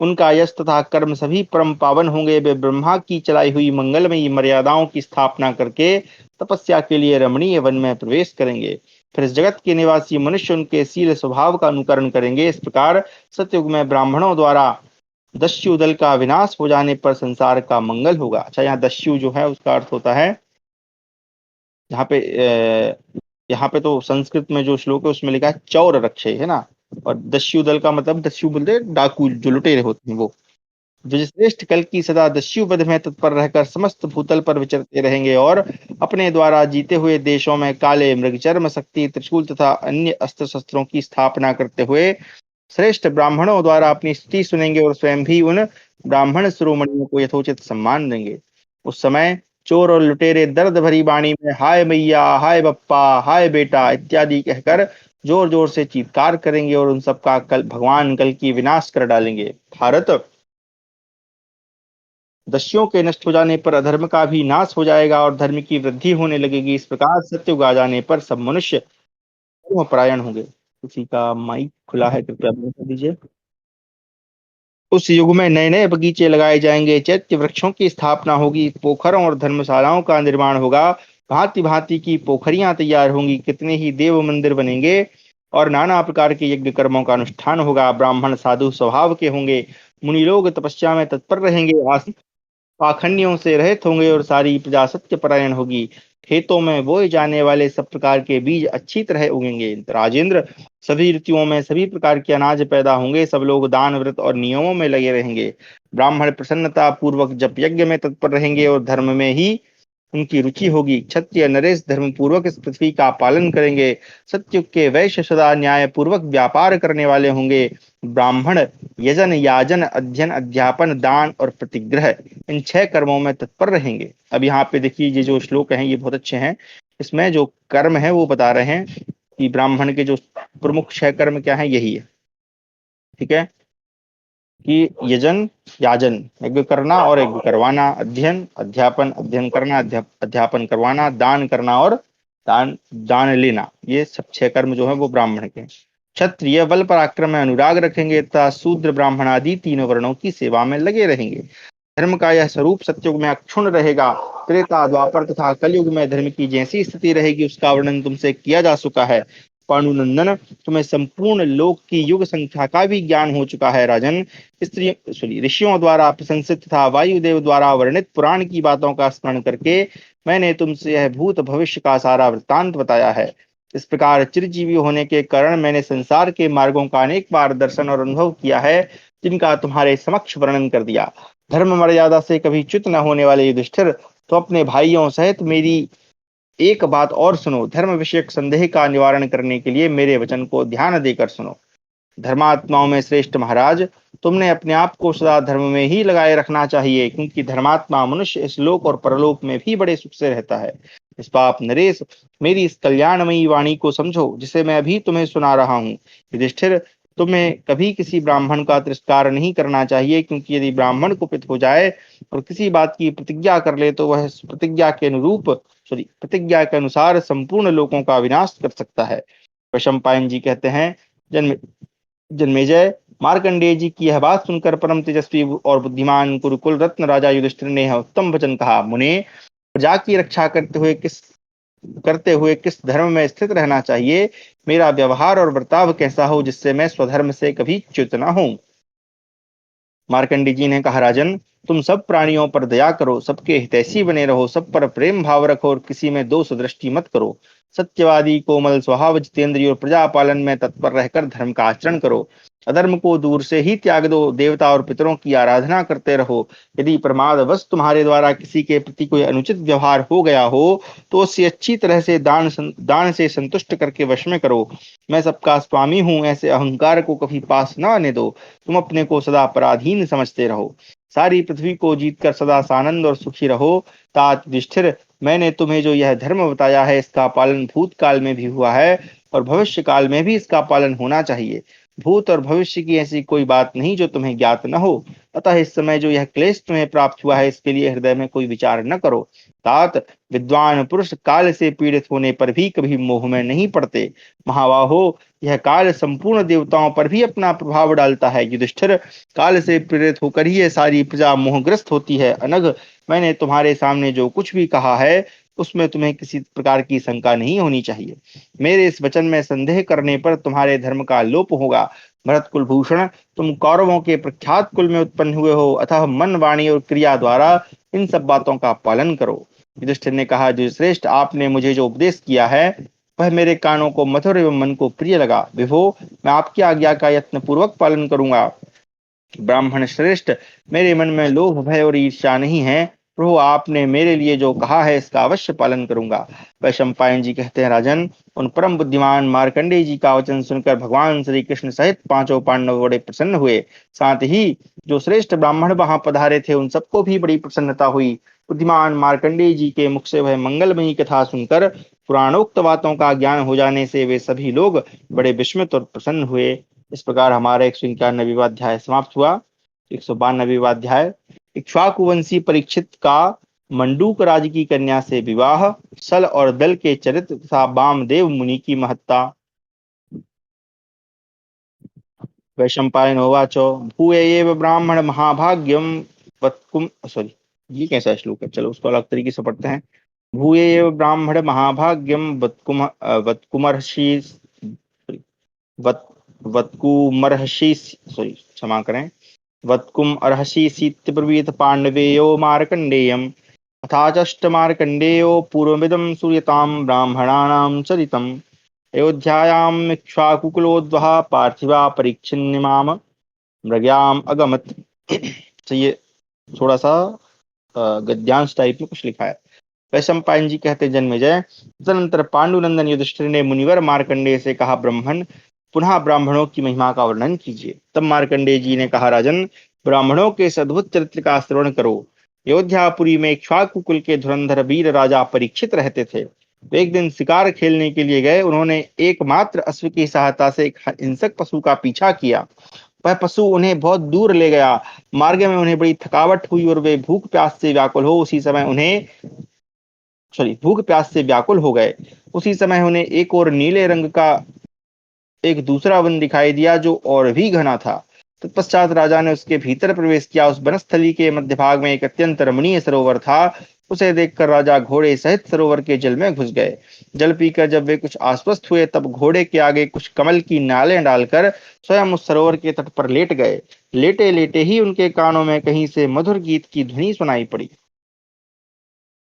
उनका यश तथा कर्म सभी परम पावन होंगे। वे ब्रह्मा की चलाई हुई मंगलमयी मर्यादाओं की स्थापना करके तपस्या के लिए रमणीय वन में प्रवेश करेंगे। फिर इस जगत के निवासी मनुष्य उनके शील स्वभाव का अनुकरण करेंगे। इस प्रकार सतयुग में ब्राह्मणों द्वारा दस्यु दल का विनाश हो जाने पर संसार का मंगल होगा। अच्छा, यहाँ दस्यु जो है उसका अर्थ होता है, यहाँ पे यहाँ पे तो संस्कृत में जो श्लोक है उसमें लिखा है चौर रक्षे, है ना। और दस्यु दल का मतलब, दस्यु बोलते हैं डाकू जो लुटेरे होते हैं, वो जो श्रेष्ठ कल की सदा दस्यु वध में तत्पर रहकर समस्त भूतल पर विचरते रहेंगे और अपने द्वारा जीते हुए देशों में काले मृगचर्म शक्ति त्रिशूल तथा अन्य अस्त्र शस्त्रों की स्थापना करते हुए श्रेष्ठ ब्राह्मणों द्वारा अपनी स्तुति सुनेंगे और स्वयं भी उन ब्राह्मण शिरोमणियों को यथोचित सम्मान देंगे। उस समय चोर और लुटेरे दर्द भरी वाणी में हाय मैया, हाय बप्पा, हाय बेटा इत्यादि कहकर जोर जोर से चीत्कार करेंगे और उन सबका कल भगवान कल की विनाश कर डालेंगे। भारत, दस्युओं के नष्ट हो जाने पर अधर्म का भी नाश हो जाएगा और धर्म की वृद्धि होने लगेगी। इस प्रकार सत्युग आ जाने पर सब मनुष्य धर्म परायण होंगे। किसी का माइक खुला है, कृपया बंद कर दीजिए। उस युग में नए नए बगीचे लगाए जाएंगे, चैत्य वृक्षों की स्थापना होगी, पोखरों और धर्मशालाओं का निर्माण होगा, भांति भांति की पोखरियां तैयार होंगी, कितने ही देव मंदिर बनेंगे और नाना प्रकार के यज्ञ कर्मों का अनुष्ठान होगा। ब्राह्मण साधु स्वभाव के होंगे, मुनि लोग तपस्या में तत्पर रहेंगे, पाखंडियों से रहित होंगे और सारी प्रजा सत्य परायण होगी। खेतों में बोए जाने वाले सब प्रकार के बीज अच्छी तरह उगेंगे। राजेंद्र, सभी ऋतुओं में सभी प्रकार के अनाज पैदा होंगे। सब लोग दान व्रत और नियमों में लगे रहेंगे। ब्राह्मण प्रसन्नता पूर्वक जप यज्ञ में तत्पर रहेंगे और धर्म में ही उनकी रुचि होगी। क्षत्रिय नरेश धर्म पूर्वक इस पृथ्वी का पालन करेंगे। सत्युग के वैश्य सदा न्याय पूर्वक व्यापार करने वाले होंगे। ब्राह्मण यजन, याजन, अध्ययन, अध्यापन, दान और प्रतिग्रह इन 6 कर्मों में तत्पर रहेंगे। अब यहाँ पे देखिए, ये जो श्लोक हैं ये बहुत अच्छे हैं। इसमें जो कर्म है वो बता रहे हैं कि ब्राह्मण के जो प्रमुख 6 कर्म क्या है, यही है। ठीक है, कि यजन, याजन यज्ञ करना और यज्ञ करवाना, अध्ययन, अध्यापन, अध्ययन करना, अध्यापन करवाना, दान करना और दान दान लेना, ये सब 6 कर्म जो है वो ब्राह्मण के। क्षत्रिय बल पराक्रम में अनुराग रखेंगे तथा शूद्र ब्राह्मण आदि तीनों वर्णों की सेवा में लगे रहेंगे। धर्म का यह स्वरूप सत्युग में अक्षुण रहेगा। त्रेता, द्वापर तथा कलयुग में धर्म की जैसी स्थिति रहेगी उसका वर्णन तुमसे किया जा चुका है। पांडुनंदन, तुम्हें संपूर्ण लोक की युग संख्या का भी ज्ञान हो चुका है। राजन, ऋषियों द्वारा प्रशंसित तथा वायुदेव द्वारा वर्णित पुराण की बातों का स्मरण करके मैंने तुमसे यह भूत भविष्य का सारा वृत्तांत बताया है। इस प्रकार चिरजीवी होने के कारण मैंने संसार के मार्गों का अनेक बार दर्शन और अनुभव किया है, जिनका तुम्हारे समक्ष वर्णन कर दिया। धर्म मर्यादा से कभी च्युत न होने वाले युधिष्ठिर, तो अपने भाइयों सहित मेरी एक बात और सुनो। धर्म विषयक संदेह का निवारण करने के लिए मेरे वचन को ध्यान देकर सुनो। धर्मात्माओं में श्रेष्ठ महाराज, तुमने अपने आप को सदा धर्म में ही लगाए रखना चाहिए, क्योंकि धर्मात्मा मनुष्य इस लोक और परलोक में भी बड़े सुख से रहता है। इस पाप नरेश, मेरी इस कल्याणमयी वाणी को समझो जिसे मैं अभी तुम्हें सुना रहा हूँ। युधिष्ठिर, तुम्हें कभी किसी ब्राह्मण का तिरस्कार नहीं करना चाहिए, क्योंकि यदि ब्राह्मण कुपित हो जाए और किसी बात की प्रतिज्ञा कर ले तो वह प्रतिज्ञा के अनुसार संपूर्ण लोगों का विनाश कर सकता है। वैशंपायन जी कहते हैं, जन्म जन्मेजय, मार्कंडेय जी की यह बात सुनकर परम तेजस्वी और बुद्धिमान कुरुकुल रत्न राजा युधिष्ठिर ने यह उत्तम वचन कहा। मुने, प्रजा की रक्षा करते हुए किस धर्म में स्थित रहना चाहिए, मेरा व्यवहार और बर्ताव कैसा हो जिससे मैं स्वधर्म से कभी च्युत न हूं। मार्कंडेय जी ने कहा, राजन, तुम सब प्राणियों पर दया करो, सबके हितैषी बने रहो, सब पर प्रेम भाव रखो और किसी में दोष दृष्टि मत करो। सत्यवादी, कोमल स्वभाव, जितेंद्रिय और प्रजा पालन में तत्पर रहकर धर्म का आचरण करो। अधर्म को दूर से ही त्याग दो, देवता और पितरों की आराधना करते रहो। यदि प्रमादवश तुम्हारे द्वारा किसी के प्रति कोई अनुचित व्यवहार हो गया हो तो उससे अच्छी तरह से दान से संतुष्ट करके वश में करो। मैं सबका स्वामी हूँ, ऐसे अहंकार को कभी पास न आने दो। तुम अपने को सदा पराधीन समझते रहो। सारी पृथ्वी को जीतकर सदा सानंद और सुखी रहो। तात युधिष्ठिर, मैंने तुम्हें जो यह धर्म बताया है इसका पालन भूतकाल में भी हुआ है और भविष्य काल में भी इसका पालन होना चाहिए। भूत और भविष्य की ऐसी कोई बात नहीं जो तुम्हें ज्ञात न हो। अतः इस समय जो यह क्लेश तुम्हें प्राप्त हुआ है इसके लिए हृदय में कोई विचार न करो। तात, विद्वान पुरुष काल से पीड़ित होने पर भी कभी मोह में नहीं पड़ते। महाबाहो, यह काल संपूर्ण देवताओं पर भी अपना प्रभाव डालता है। युधिष्ठिर, काल से प्रेरित होकर ही यह सारी प्रजा मोहग्रस्त होती है। अनघ, मैंने तुम्हारे सामने जो कुछ भी कहा है उसमें तुम्हें किसी प्रकार की शंका नहीं होनी चाहिए। मेरे इस वचन में संदेह करने पर तुम्हारे धर्म का लोप होगा। भरत कुलभूषण, तुम कौरवों के प्रख्यात कुल में उत्पन्न हुए हो, अतः मन, वाणी और क्रिया द्वारा इन सब बातों का पालन करो। युधिष्ठिर ने कहा, जो श्रेष्ठ, आपने मुझे जो उपदेश किया है वह मेरे कानों को मधुर एवं मन को प्रिय लगा। विभो, मैं आपकी आज्ञा का यत्न पूर्वक पालन करूंगा। ब्राह्मण श्रेष्ठ, मेरे मन में लोभ, भय और ईर्ष्या नहीं है। प्रभु, आपने मेरे लिए जो कहा है इसका अवश्य पालन करूंगा। वैशंपायन जी कहते हैं, राजन, उन परम बुद्धिमान मार्कंडेय जी का वचन सुनकर भगवान श्री कृष्ण सहित पांचों पांडव बड़े प्रसन्न हुए। साथ ही जो श्रेष्ठ ब्राह्मण वहां पधारे थे उन सबको भी बड़ी प्रसन्नता हुई। बुद्धिमान मार्कंडेय जी के मुख से वह मंगलमयी कथा सुनकर पुराणोक्त बातों का ज्ञान हो जाने से वे सभी लोग बड़े विस्मित और प्रसन्न हुए। इस प्रकार हमारा 191वां अध्याय समाप्त हुआ। 192वां अध्याय, इक्ष्वाकुवंशी परीक्षित का मंडूक राज की कन्या से विवाह, सल और दल के चरित्र तथा वामदेव मुनि की महत्ता। वैशंपायनोवाच, भूय एव ब्राह्मण महाभाग्यम वत्कुम, सॉरी ये कैसा श्लोक है, चलो उसको अलग तरीके से पढ़ते हैं। भूय एव ब्राह्मण महाभाग्यम वत्कुमर्षि वत् वत्कुमर्हसि, सॉरी क्षमा करें, वत्कुम अर्हसि सीत्यब्रवीत पांडवेयो मार्कंडेयम्। अथाचष्टमार्कंडेयो पूर्वमिदं सूयतां ब्राह्मणानां चरितम्। अयोध्यायाम् इक्ष्वाकुकुलोद्वः पार्थिवा परीक्षिन्निमाम मृग्याम अगमत। तो ये थोड़ा सा गद्यांश टाइप में कुछ लिखा है। वैशंपायन जी कहते, जन्मेजय, तदनंतर पांडुनंदन युधिष्ठिर ने मुनिवर मार्कंडेय से कहा, ब्राह्मण, पुनः ब्राह्मणों की महिमा का वर्णन कीजिए। तब मार्कंडेय जी ने कहा, राजन, ब्राह्मणों के सद्भुत चरित्र का श्रवण करो। अयोध्यापुरी में इक्ष्वाकु कुल के धुरंधर वीर राजा परीक्षित रहते थे। वे एक दिन शिकार खेलने के लिए गए। उन्होंने एकमात्र अश्व की सहायता से एक हिंसक पशु का पीछा किया। वह पशु उन्हें बहुत दूर ले गया। मार्ग में उन्हें बड़ी थकावट हुई और वे भूख प्यास से व्याकुल हो गए। उसी समय उन्हें एक और नीले रंग का एक दूसरा वन दिखाई दिया जो और भी घना था। तत्पश्चात राजा ने उसके भीतर प्रवेश किया। उस वनस्थली के मध्य भाग में एक अत्यंत रमणीय सरोवर था। उसे देखकर राजा घोड़े सहित सरोवर के जल में घुस गए। जल पीकर जब वे कुछ आश्वस्त हुए तब घोड़े के आगे कुछ कमल की नालें डालकर स्वयं उस सरोवर के तट पर लेट गए। लेटे लेटे ही उनके कानों में कहीं से मधुर गीत की ध्वनि सुनाई पड़ी।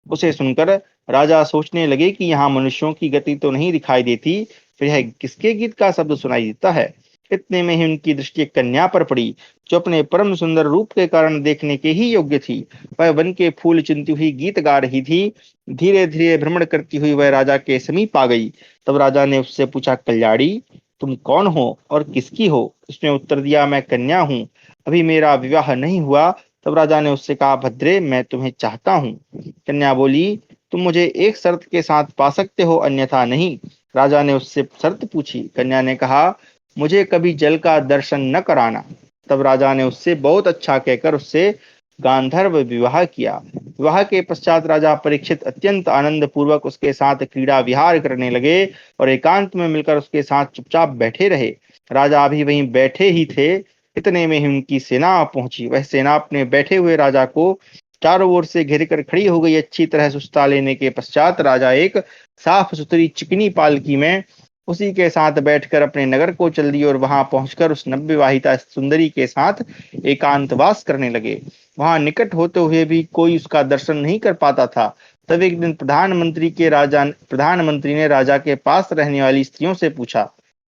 उसे सुनकर राजा सोचने लगे कि यहाँ मनुष्यों की गति तो नहीं दिखाई देती, फिर यह किसके गीत का शब्द सुनाई देता है। इतने में ही उनकी दृष्टि एक कन्या पर पड़ी जो अपने परम सुंदर रूप के कारण देखने के ही योग्य थी। वह वन के फूल चुनती हुई गीत गा रही थी। धीरे धीरे भ्रमण करती हुई वह राजा के समीप आ गई। तब राजा ने उससे पूछा, कल्याणी, तुम कौन हो और किसकी हो? उसने उत्तर दिया, मैं कन्या हूँ, अभी मेरा विवाह नहीं हुआ। तब राजा ने उससे कहा, भद्रे, मैं तुम्हें चाहता हूँ। कन्या बोली, तुम मुझे एक शर्त के साथ पा सकते हो, अन्यथा नहीं। राजा ने उससे शर्त पूछी। कन्या ने कहा, मुझे कभी जल का दर्शन न कराना। तब राजा ने उससे बहुत अच्छा कहकर उससे गांधर्व विवाह किया। विवाह के पश्चात राजा परीक्षित अत्यंत आनंद पूर्वक उसके साथ क्रीड़ा विहार करने लगे और एकांत में मिलकर उसके साथ चुपचाप बैठे रहे। राजा अभी वहीं बैठे ही थे, इतने में ही उनकी सेना पहुंची। वह सेना अपने बैठे हुए राजा को चारों ओर से घेर कर खड़ी हो गई। अच्छी तरह सुस्ता लेने के पश्चात राजा एक साफ सुथरी चिकनी पालकी में उसी के साथ बैठकर अपने नगर को चल दी और वहां पहुंचकर उस नवविवाहिता सुंदरी के साथ एकांतवास करने लगे। वहां निकट होते हुए भी कोई उसका दर्शन नहीं कर पाता था। तब एक दिन प्रधानमंत्री ने राजा के पास रहने वाली स्त्रियों से पूछा,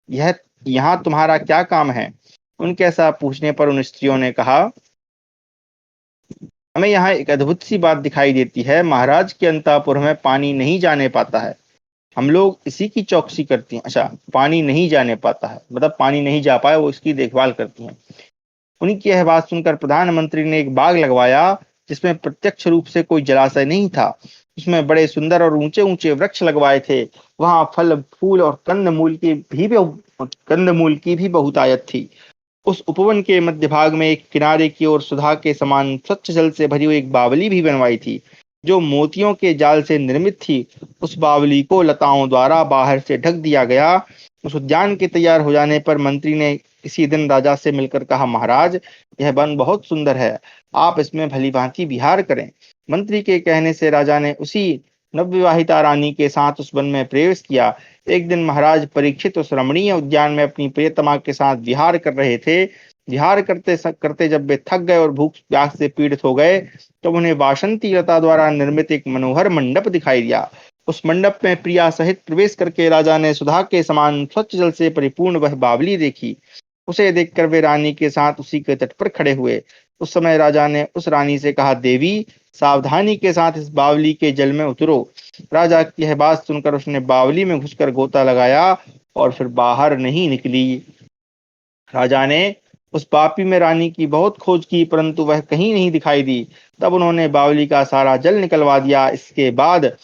यह यहाँ तुम्हारा क्या काम है? उनके ऐसा पूछने पर उन स्त्रियों ने कहा, हमें यहाँ एक अद्भुत सी बात दिखाई देती है। महाराज के अंतःपुर में पानी नहीं जाने पाता है, हम लोग इसी की चौकसी करती हैं। अच्छा, पानी नहीं जाने पाता है मतलब पानी नहीं जा पाए, वो इसकी देखभाल करती हैं। उनकी यह बात सुनकर प्रधानमंत्री ने एक बाग लगवाया जिसमें प्रत्यक्ष रूप से कोई जलाशय नहीं था। उसमें बड़े सुंदर और ऊंचे ऊंचे वृक्ष लगवाए थे। वहां फल फूल और कंदमूल की भी बहुतायत थी। उस उपवन के मध्य भाग में एक किनारे की ओर सुधा के समान स्वच्छ जल से भरी हुई एक बावली भी बनवाई थी, जो मोतियों के जाल से निर्मित थी। उस बावली को लताओं द्वारा बाहर से ढक दिया गया। उस उद्यान के तैयार हो जाने पर मंत्री ने इसी दिन राजा से मिलकर कहा, महाराज, यह वन बहुत सुंदर है, आप इसमें भली भांति विहार करें। मंत्री के कहने से राजा ने उसी नवविवाहिता रानी के साथ उस वन में प्रवेश किया। एक दिन महाराज परीक्षित उस रमणीय उद्यान में अपनी प्रियतमा के साथ विहार कर रहे थे। विहार करते करते जब वे थक गए और भूख प्यास से पीड़ित हो गए, तब उन्हें वासंती लता द्वारा निर्मित एक मनोहर मंडप दिखाई दिया। उस मंडप में प्रिया सहित प्रवेश करके राजा ने सुधा के समान स्वच्छ जल से परिपूर्ण वह बावली देखी। उसे देखकर वे रानी के साथ उसी के तट पर खड़े हुए। उस समय राजा ने उस रानी से कहा, देवी, सावधानी के साथ इस बावली के जल में उतरो। राजा की यह बात सुनकर उसने बावली में घुसकर गोता लगाया और फिर बाहर नहीं निकली। राजा ने उस पापी में रानी की बहुत खोज की, परंतु वह कहीं नहीं दिखाई दी। तब उन्होंने बावली का सारा जल निकलवा दिया। इसके बाद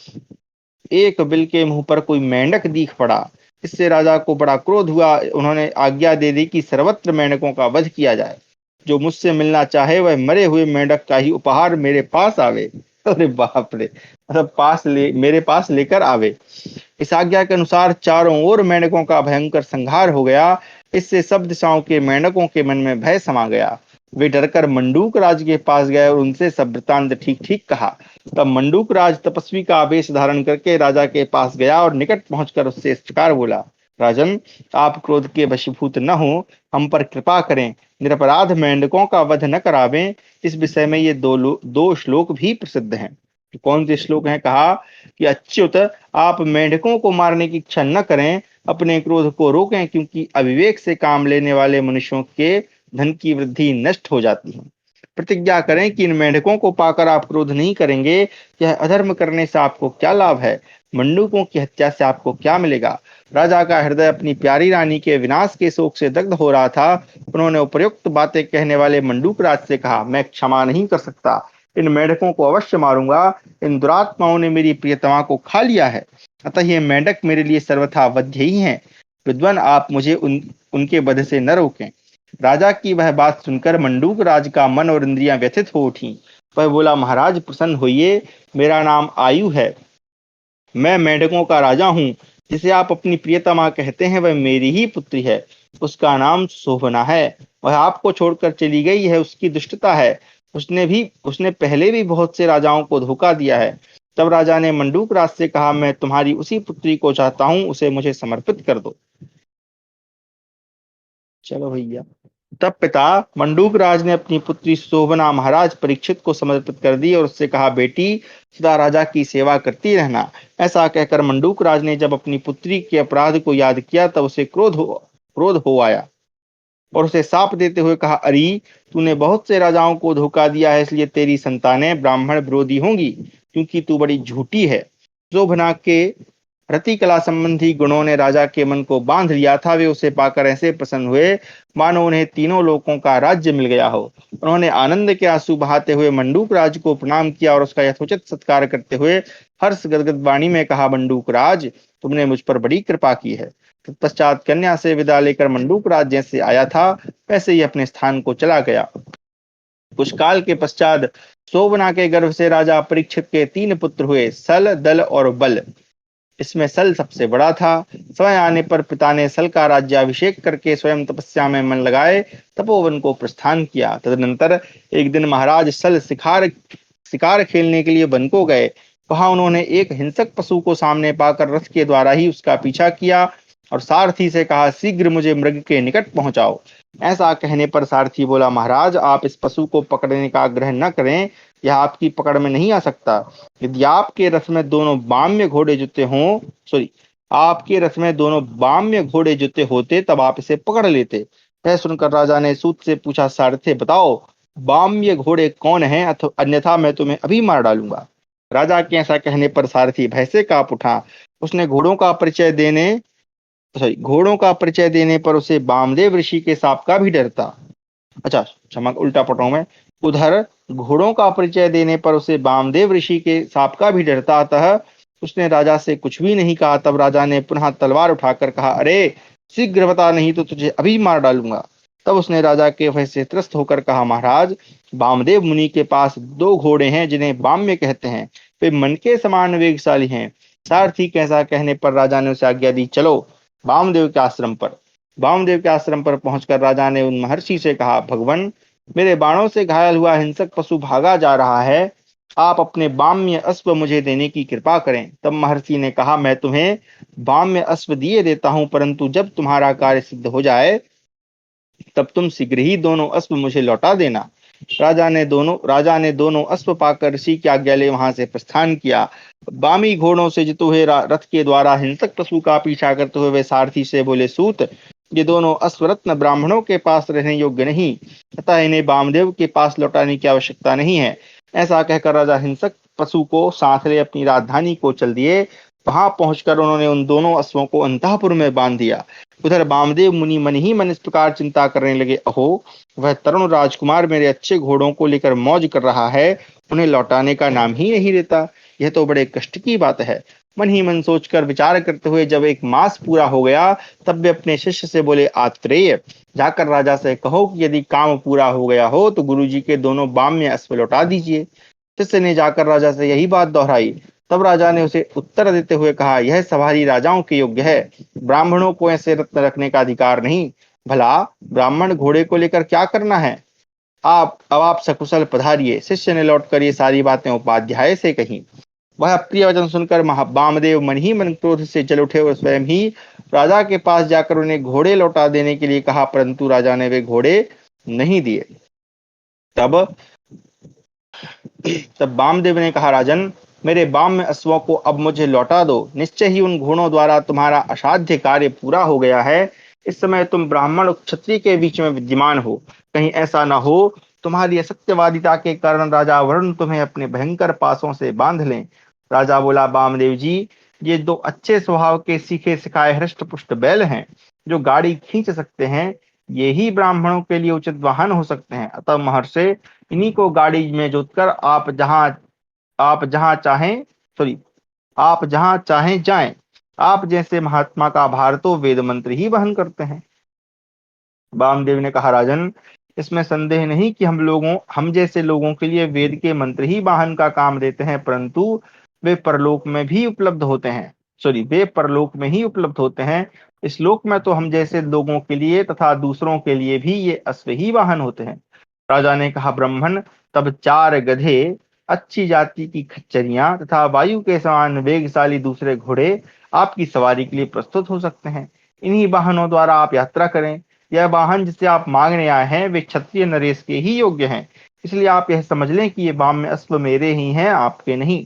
एक बिल के मुंह पर कोई मेंढक दिख पड़ा। इससे राजा को बड़ा क्रोध हुआ। उन्होंने आज्ञा दे दी कि सर्वत्र मेंढकों का वध किया जाए। जो मुझसे मिलना चाहे वह मरे हुए मेंढक का ही उपहार मेरे पास आवे। अरे बाप रे, मतलब मेरे पास लेकर आवे। इस आज्ञा के अनुसार चारों ओर मेंढकों का भयंकर संहार हो गया। इससे सब दिशाओं के मेंढकों के मन में भय समा गया। वे डरकर मंडूक राज के पास गए और उनसे सब वृत्तांत ठीक ठीक कहा। तब मंडूक राज तपस्वी का आवेश धारण करके राजा के पास गया और निकट पहुंचकर उससे इस प्रकार बोला, राजन, आप क्रोध के वशीभूत न हो, हम पर कृपा करें, निरपराध मेंढकों का वध न करावें। इस विषय में ये दो श्लोक भी प्रसिद्ध हैं। कौन से श्लोक हैं? कहा कि अच्युत, आप मेंढकों को मारने की इच्छा न करें, अपने क्रोध को रोकें, क्योंकि अविवेक से काम लेने वाले मनुष्यों के धन की वृद्धि नष्ट हो जाती है। प्रतिज्ञा करें कि इन मेंढकों को पाकर आप क्रोध नहीं करेंगे। यह अधर्म करने से आपको क्या लाभ है? मंडूकों की हत्या से आपको क्या मिलेगा? राजा का हृदय अपनी प्यारी रानी के विनाश के शोक से दग्ध हो रहा था। उन्होंने उपयुक्त बातें कहने वाले मंडूक राज से कहा, मैं क्षमा नहीं कर सकता, इन मेंढकों को अवश्य मारूंगा। इन दुरात्माओं ने मेरी प्रियतमा को खा लिया है, अतः ये मेंढक मेरे लिए सर्वथा वध्य ही हैं। विद्वान, आप मुझे उनके वध से न रोकें। राजा की वह बात सुनकर मंडूक राज का मन और इंद्रियां व्यथित हो उठी। वह बोला, महाराज प्रसन्न होइए, मेरा नाम आयु है, मैं मेंढकों का राजा हूँ। जिसे आप अपनी प्रियतमा कहते हैं वह मेरी ही पुत्री है, उसका नाम शोभना है। वह आपको छोड़कर चली गई है, उसकी दुष्टता है। उसने पहले भी बहुत से राजाओं को धोखा दिया है। तब राजा ने मंडूक राज से कहा, मैं तुम्हारी उसी पुत्री को चाहता हूँ, उसे मुझे समर्पित कर दो। चलो भैया। तब पिता मंडूक राज ने अपनी पुत्री शोभना महाराज परीक्षित को समर्पित कर दी और उससे कहा, बेटी, सदा राजा की सेवा करती रहना। ऐसा कहकर मंडूक राज ने जब अपनी पुत्री के अपराध को याद किया, तब उसे क्रोध हो आया और उसे साप देते हुए कहा, अरे, तूने बहुत से राजाओं को धोखा दिया है, इसलिए तेरी संतानें ब्राह्मण विरोधी होंगी, क्योंकि तू बड़ी झूठी है। शोभना के रति कला संबंधी गुणों ने राजा के मन को बांध लिया था। वे उसे पाकर ऐसे प्रसन्न हुए मानो उन्हें तीनों लोकों का राज्य मिल गया हो। उन्होंने आनंद के आंसू बहाते हुए मंडूक राज को प्रणाम किया और उसका यथोचित सत्कार करते हुए हर्ष गदगद वाणी में कहा, मंडूक राज, तुमने मुझ पर बड़ी कृपा की है। तत्पश्चात कन्या से विदा लेकर मंडूक राज जैसे आया था वैसे ही अपने स्थान को चला गया। कुछ काल के पश्चात शोभना के गर्भ से राजा परीक्षित के 3 पुत्र हुए, सल, दल और बल। इसमें सल सबसे बड़ा था। समय आने पर पिता ने सल का राज्याभिषेक करके स्वयं तपस्या में मन लगाए तपोवन को प्रस्थान किया। तदनंतर एक दिन महाराज सल शिकार खेलने के लिए वन को गए। वहां उन्होंने एक हिंसक पशु को सामने पाकर रथ के द्वारा ही उसका पीछा किया और सारथी से कहा, शीघ्र मुझे मृग के निकट पहुंचाओ। ऐसा कहने पर सारथी बोला, महाराज आप इस पशु को पकड़ने का आग्रह न करें, यह आपकी पकड़ में नहीं आ सकता। यदि आपके रथ में दोनों बाम्य घोड़े जुते हों, सॉरी, आपके रथ में दोनों बाम्य घोड़े जुते होते तब आप इसे पकड़ लेते। यह सुनकर राजा ने सूत से पूछा, सारथे बताओ बाम्य घोड़े कौन हैं, अन्यथा मैं तुम्हें अभी मार डालूंगा। राजा के ऐसा कहने पर सारथी भय से कांप उठा। उसने घोड़ों का परिचय देने पर उसे वामदेव ऋषि के साप का भी डर था। अच्छा क्षमा, उल्टा पढ़ रहा हूं मैं। उधर घोड़ों का परिचय देने पर उसे वामदेव ऋषि के साप का भी डर था, अतः उसने राजा से कुछ भी नहीं कहा। तब राजा ने पुनः तलवार उठाकर कहा, अरे शीघ्र बता, नहीं तो तुझे अभी मार डालूंगा। तब उसने राजा के भय से त्रस्त होकर कहा, महाराज वामदेव मुनि के पास दो घोड़े हैं जिन्हें वाम्य कहते हैं, वे मन के समान वेगशाली हैं। सारथी कैसा कहने पर राजा ने उसे आज्ञा दी, चलो वामदेव के आश्रम पर। वामदेव के आश्रम पर पहुंचकर राजा ने उन महर्षि से कहा, भगवन मेरे बाणों से घायल हुआ हिंसक पशु भागा जा रहा है, आप अपने वाम्य अश्व मुझे देने की कृपा करें। तब महर्षि ने कहा, मैं तुम्हें वाम्य अश्व दिए देता हूं, परंतु जब तुम्हारा कार्य सिद्ध हो जाए तब तुम शीघ्र ही दोनों अश्व मुझे लौटा देना। राजा ने दोनों अश्व पाकर ऋषि की आज्ञा ले वहां से प्रस्थान किया। बामी घोड़ों से जिते हुए रथ के द्वारा हिंसक पशु का पीछा करते हुए वे सारथी से बोले, सूत ये दोनों अश्वरत्न ब्राह्मणों के पास रहने योग्य नहीं, अतः इन्हें वामदेव के पास लौटाने की आवश्यकता नहीं है। ऐसा कहकर राजा हिंसक पशु को साथ ले अपनी राजधानी को चल दिए। वहां पहुंचकर उन्होंने उन दोनों अश्वों को अंतःपुर में बांध दिया। उधर वामदेव मुनि मन ही मन इस प्रकार चिंता करने लगे, अहो वह तरुण राजकुमार मेरे अच्छे घोड़ों को लेकर मौज कर रहा है, उन्हें लौटाने का नाम ही नहीं लेता, यह तो बड़े कष्ट की बात है। मन ही मन सोचकर विचार करते हुए जब 1 मास पूरा हो गया तब वे अपने शिष्य से बोले, आत्रेय जाकर राजा से कहो कि यदि काम पूरा हो गया हो तो गुरुजी के दोनों बाम्य अश्व लौटा दीजिए। शिष्य ने जाकर राजा से यही बात दोहराई। तब राजा ने उसे उत्तर देते हुए कहा, यह सवारी राजाओं के योग्य है, ब्राह्मणों को ऐसे रत्न रखने का अधिकार नहीं। भला ब्राह्मण घोड़े को लेकर क्या करना है, आप सकुशल पधारिए। शिष्य ने लौटकर ये सारी बातें उपाध्याय से कही। वह प्रिय वचन सुनकर वामदेव मन ही मन क्रोध से जल उठे और स्वयं ही राजा के पास जाकर उन्हें घोड़े लौटा देने के लिए कहा, परंतु राजा ने वे घोड़े नहीं दिए। तब तब वामदेव ने कहा, राजन मेरे वाम्य अश्वों को अब मुझे लौटा दो, निश्चय ही उन घोड़ों द्वारा तुम्हारा असाध्य कार्य पूरा हो गया है। इस समय तुम ब्राह्मण और क्षत्रिय के बीच में विद्यमान हो, कहीं ऐसा न हो तुम्हारी असत्यवादिता के कारण राजा वरुण तुम्हें अपने भयंकर पासों से बांध लें। राजा बोला, वामदेव जी ये दो अच्छे स्वभाव के सीखे सिखाए हृष्ट पुष्ट बैल हैं जो गाड़ी खींच सकते हैं, ये ही ब्राह्मणों के लिए उचित वाहन हो सकते हैं। अतः महर्षि इन्हीं को गाड़ी में जोतकर आप जहां चाहें सॉरी आप जहां चाहें जाएं। आप जैसे महात्मा का भार तो वेद मंत्र ही वहन करते हैं। वामदेव ने कहा, राजन इसमें संदेह नहीं कि हम जैसे लोगों के लिए वेद के मंत्र ही वाहन का काम देते हैं, परंतु वे परलोक में भी उपलब्ध होते हैं। वे परलोक में ही उपलब्ध होते हैं। इस लोक में तो हम जैसे लोगों के लिए तथा दूसरों के लिए भी ये अश्व ही वाहन होते हैं। राजा ने कहा, ब्राह्मण तब 4 गधे, अच्छी जाति की खच्चरियां तथा वायु के समान वेगशाली दूसरे घोड़े आपकी सवारी के लिए प्रस्तुत हो सकते हैं। इन्हीं वाहनों द्वारा आप यात्रा करें। यह वाहन जिसे आप मांगने आए हैं वे क्षत्रिय नरेश के ही योग्य हैं, इसलिए आप यह समझ लें कि ये वाम्य अश्व मेरे ही हैं, आपके नहीं।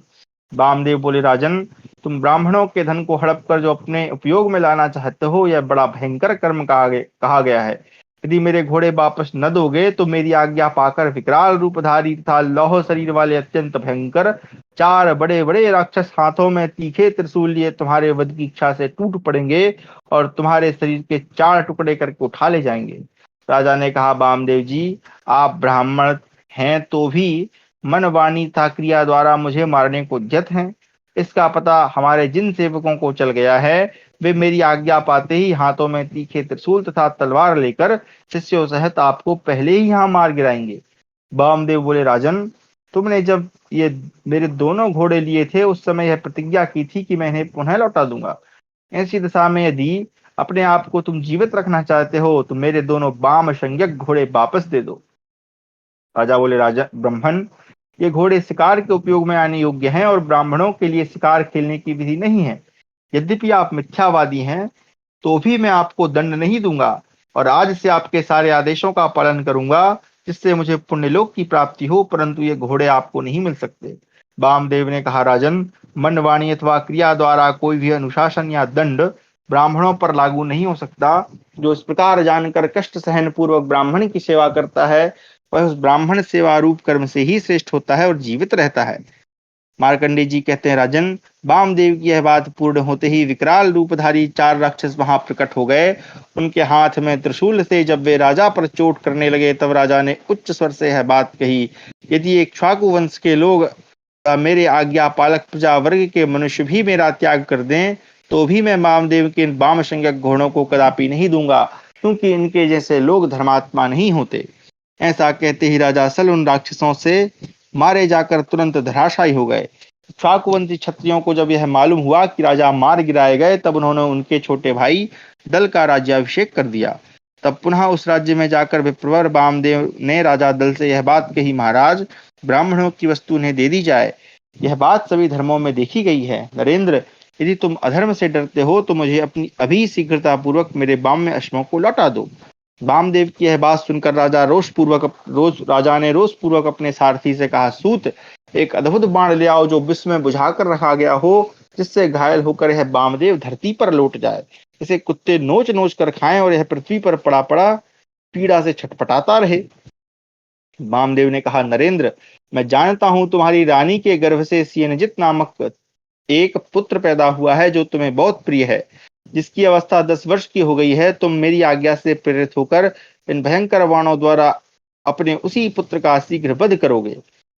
वामदेव बोले, राजन तुम ब्राह्मणों के धन को हड़प कर जो अपने उपयोग में लाना चाहते हो, यह बड़ा भयंकर कर्म कहा गया है। यदि मेरे घोड़े वापस न दोगे तो मेरी आज्ञा पाकर विकराल रूपधारी तथा लौह शरीर वाले अत्यंत भयंकर 4 बड़े-बड़े राक्षस हाथों में तीखे त्रिशूल लिए तुम्हारे वध की इच्छा से टूट पड़ेंगे और तुम्हारे शरीर के 4 टुकड़े करके उठा ले जाएंगे। राजा ने कहा, वामदेव जी आप ब्राह्मण हैं तो भी मन वाणी तथा क्रिया द्वारा मुझे मारने को उद्यत हैं। इसका पता हमारे जिन सेवकों को चल गया है, वे मेरी आज्ञा पाते ही हाथों में तीखे त्रिशूल तथा तलवार लेकर शिष्यों सहित आपको पहले ही यहाँ मार गिराएंगे। वामदेव बोले, राजन तुमने जब ये मेरे दोनों घोड़े लिए थे उस समय यह प्रतिज्ञा की थी कि मैं इन्हें पुनः लौटा दूंगा। ऐसी दशा में यदि अपने आप को तुम जीवित रखना चाहते हो तो मेरे दोनों वाम संज्ञक घोड़े वापस दे दो। राजा बोले, राजा ब्राह्मण ये घोड़े शिकार के उपयोग में आने योग्य हैं और ब्राह्मणों के लिए शिकार खेलने की विधि नहीं है। यद्यपि आप मिथ्यावादी हैं तो भी मैं आपको दंड नहीं दूंगा और आज से आपके सारे आदेशों का पालन करूंगा, जिससे मुझे पुण्यलोक की प्राप्ति हो, परंतु ये घोड़े आपको नहीं मिल सकते। वामदेव ने कहा, राजन, मन, वाणी अथवा क्रिया द्वारा कोई भी अनुशासन या दंड ब्राह्मणों पर लागू नहीं हो सकता। जो इस प्रकार जानकर कष्ट सहन पूर्वक ब्राह्मण की सेवा करता है, वह उस ब्राह्मण सेवा रूप कर्म से ही श्रेष्ठ होता है और जीवित रहता है। मार्कंडेय जी कहते हैं, राजन, वामदेव की यह बात पूर्ण होते ही विकराल रूपधारी 4 राक्षस वहां प्रकट हो गए। उनके हाथ में त्रिशूल से जब वे राजा पर चोट करने लगे, तब राजा ने उच्च स्वर से यह बात कही, यदि एक इक्ष्वाकु वंश के लोग मेरे आज्ञा पालक प्रजा वर्ग के मनुष्य भी मेरा त्याग कर दें, तो भी मैं वामदेव के इन वाम संज्ञक घोड़ों को कदापि नहीं दूंगा, क्योंकि इनके जैसे लोग धर्मात्मा नहीं होते। ऐसा कहते ही राजा सल उन राक्षसों से मारे जाकर तुरंत धराशायी हो गए। इक्ष्वाकुवंशी क्षत्रियों को जब यह मालूम हुआ कि राजा मार गिराए गए, तब उन्होंने उनके छोटे भाई दल का राज्याभिषेक कर दिया। तब पुनः उस राज्य में जाकर विप्रवर वामदेव ने राजा दल से यह बात कही, महाराज, ब्राह्मणों की वस्तु उन्हें दे दी जाए। यह बात सभी धर्मों में देखी गई है। नरेंद्र, यदि तुम अधर्म से डरते हो तो मुझे अपनी अभी शीघ्रता पूर्वक मेरे वाम्य अश्वों को लौटा दो। वामदेव की यह बात सुनकर राजा ने रोष पूर्वक अपने सारथी से कहा, सूत, एक अद्भुत बाण ले आओ जो विश्व में बुझाकर रखा गया हो, जिससे घायल होकर यह वामदेव धरती पर लौट जाए। इसे कुत्ते नोच नोच कर खाएं और यह पृथ्वी पर पड़ा पड़ा पीड़ा से छटपटाता रहे। वामदेव ने कहा, नरेंद्र, मैं जानता हूं तुम्हारी रानी के गर्भ से सियनजित नामक एक पुत्र पैदा हुआ है, जो तुम्हें बहुत प्रिय है, जिसकी अवस्था 10 वर्ष की हो गई है। तुम मेरी आज्ञा से प्रेरित होकर इन भयंकर बाणों द्वारा अपने उसी पुत्र का शीघ्र वध करोगे।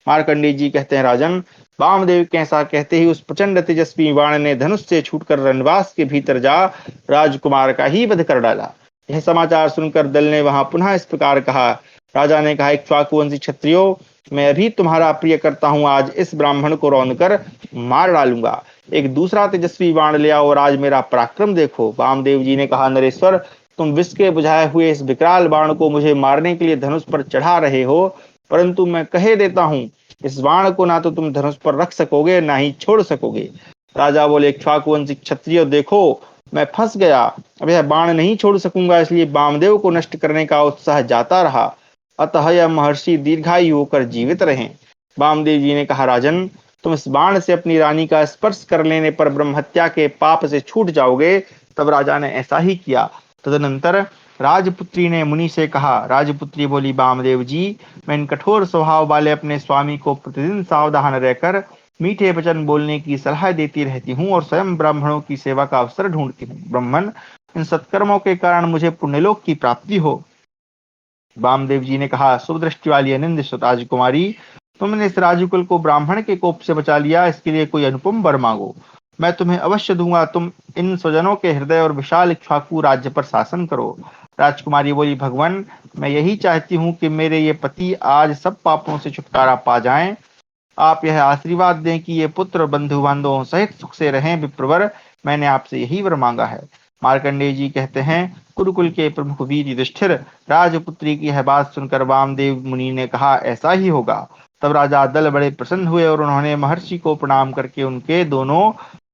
मार्कंडेय जी कहते हैं, राजन, वामदेव के ऐसा कहते ही उस प्रचंड तेजस्वी बाण ने धनुष से छूटकर रनवास के भीतर जा राजकुमार का ही वध कर डाला। यह समाचार सुनकर दल ने वहां पुनः इस प्रकार कहा। राजा ने कहा, इक्ष्वाकुवंशी क्षत्रियो, मैं अभी तुम्हारा प्रिय करता हूं, आज इस ब्राह्मण को रौंदकर मार डालूंगा। एक दूसरा तेजस्वी बाण ले आओ और आज मेरा पराक्रम देखो। वामदेव जी ने कहा, नरेश्वर, तुम विष के बुझाए हुए इस विकराल बाण को मुझे मारने के लिए धनुष पर चढ़ा रहे हो, परंतु मैं कहे देता हूं, इस बाण को ना तो तुम धनुष पर रख सकोगे, ना ही छोड़ सकोगे। राजा बोले, इक्ष्वाकुवंशी क्षत्रियो, देखो, मैं फंस गया। अब यह बाण नहीं छोड़ सकूंगा, इसलिए वामदेव को नष्ट करने का उत्साह जाता रहा। अतः यह महर्षि दीर्घायु होकर जीवित रहे। वामदेव जी ने कहा, राजन, तुम इस बाण से अपनी रानी का स्पर्श कर लेने पर ब्रह्महत्या के पाप से छूट जाओगे। तब राजा ने ऐसा ही किया। तदनंतर राजपुत्री ने मुनि से कहा। राजपुत्री बोली, वामदेव जी, मैं इन कठोर स्वभाव वाले अपने स्वामी को प्रतिदिन सावधान रहकर मीठे वचन बोलने की सलाह देती रहती हूँ और स्वयं ब्राह्मणों की सेवा का अवसर ढूंढती हूँ। ब्राह्मण, इन सत्कर्मों के कारण मुझे पुण्यलोक की प्राप्ति हो। वामदेव जी ने कहा, शुभ दृष्टि वाली अनिंद राजकुमारी, तुमने इस राजकुल को ब्राह्मण के कोप से बचा लिया, इसके लिए कोई अनुपम वर मांगो, मैं तुम्हें अवश्य दूंगा। तुम इन स्वजनों के हृदय और विशाल इक्ष्वाकु राज्य पर शासन करो। राजकुमारी बोली, भगवान, मैं यही चाहती हूँ कि मेरे ये पति आज सब पापों से छुटकारा पा जाएं। आप यह आशीर्वाद दें कि ये पुत्र बंधु बांधवों सहित सुख से रहें। विप्रवर, मैंने आपसे यही वर मांगा है। मार्कंडेय जी कहते हैं, कुरुकुल के प्रमुख वीर युधिष्ठिर, राजपुत्री की यह बात सुनकर वामदेव मुनि ने कहा, ऐसा ही होगा। तब राजा दल बड़े प्रसन्न हुए और उन्होंने महर्षि को प्रणाम करके उनके दोनों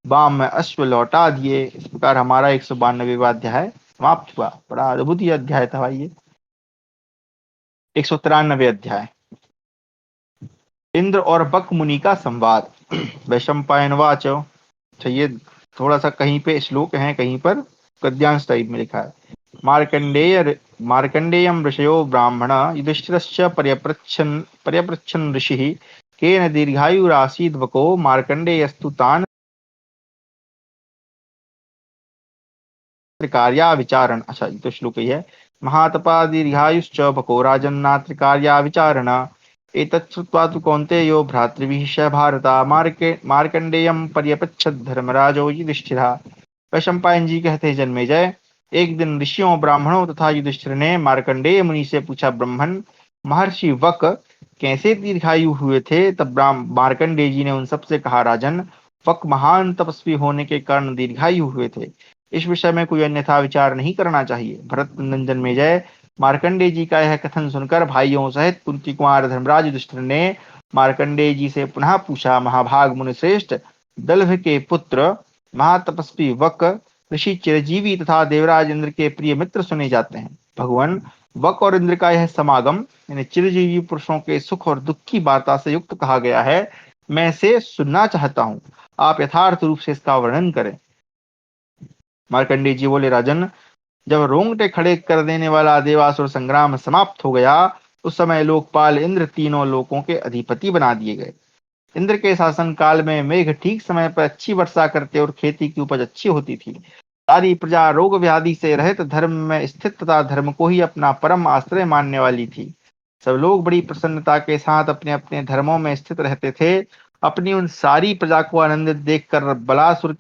वाम में अश्व लौटा दिए। इस प्रकार हमारा 192वां अध्याय समाप्त हुआ। बड़ा अद्भुत ही अध्याय था भाई ये। 193 अध्याय, इंद्र और बक मुनि का संवाद। वैशंपायनवाच। ये थोड़ा सा कहीं पे श्लोक है, कहीं पर गद्यांश टाइप में लिखा है। मार्कंडेयम ऋषयो ब्राह्मण युधिष्ठिरस्य पर्यपृच्छन् ऋषिः केन दीर्घायुरासीद् वको मार्कंडेयस्तु तान् त्रिकार्या विचारण। अच्छा, ये तो श्लोक ही है। महातपा दीर्घायुश्च वको राजन्ना त्रिकार्या विचारण। एतत् श्रुत्वा तु कौन्तेयो भ्रातृभिः स भारता मार्कंडेयम पर्यपच्छद् धर्मराजो युधिष्ठिरः। वैशंपायन जी कहते हैं, जन्मेजय, एक दिन ऋषियों, ब्राह्मणों तथा युधिष्ठिर ने मार्कंडेय मुनि से पूछा, ब्राह्मण, महर्षि वक कैसे दीर्घायु हुए थे? तब मार्कंडेय जी ने उन सबसे कहा, राजन, वक महान तपस्वी होने के कारण दीर्घायु हुए थे। इस विषय में कोई अन्यथा विचार नहीं करना चाहिए। भरत नंदन जन्मेजय, मार्कंडेय जी का यह कथन सुनकर भाइयों सहित कुंती कुमार धर्मराज युधिष्ठिर ने मार्कंडेय जी से पुनः पूछा, महाभाग मुनि श्रेष्ठ, दल्भ के पुत्र महातपस्वी वक ऋषि चिरजीवी तथा देवराज इंद्र के प्रिय मित्र सुने जाते हैं। भगवान वक और इंद्र का यह समागम यानी चिरजीवी पुरुषों के सुख और दुख की वार्ता से युक्त कहा गया है। मैं इसे सुनना चाहता हूँ, आप यथार्थ रूप से इसका वर्णन करें। मार्कंडेय जी बोले, राजन, जब रोंगटे खड़े कर देने वाला देवासुर संग्राम समाप्त हो गया, उस समय लोकपाल इंद्र तीनों लोकों के अधिपति बना दिए गए। इंद्र के शासन काल में मेघ ठीक समय पर अच्छी वर्षा करते और खेती की उपज अच्छी होती थी। सारी प्रजा रोग व्याधि से रहित धर्म में स्थित तथा धर्म को ही अपना परम आश्रय मानने वाली थी। सब लोग बड़ी प्रसन्नता के साथ अपने अपने धर्मों में स्थित रहते थे। अपनी उन सारी प्रजा को आनंदित देखकर बलासुर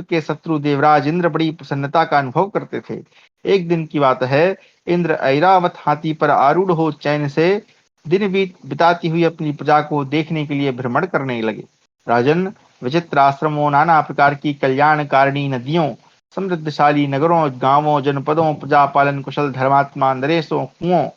के शत्रु देवराज इंद्र बड़ी प्रसन्नता का अनुभव करते थे। एक दिन की बात है, इंद्र ऐरावत हाथी पर आरूढ़ हो चैन से दिन बिताती हुई अपनी प्रजा को देखने के लिए भ्रमण करने लगे। राजन, विचित्र आश्रमों, नाना प्रकार की कल्याणकारिणी नदियों, समृद्धशाली नगरों, गांवों, जनपदों, प्रजा पालन कुशल धर्मात्मा नरेशों, कुओं,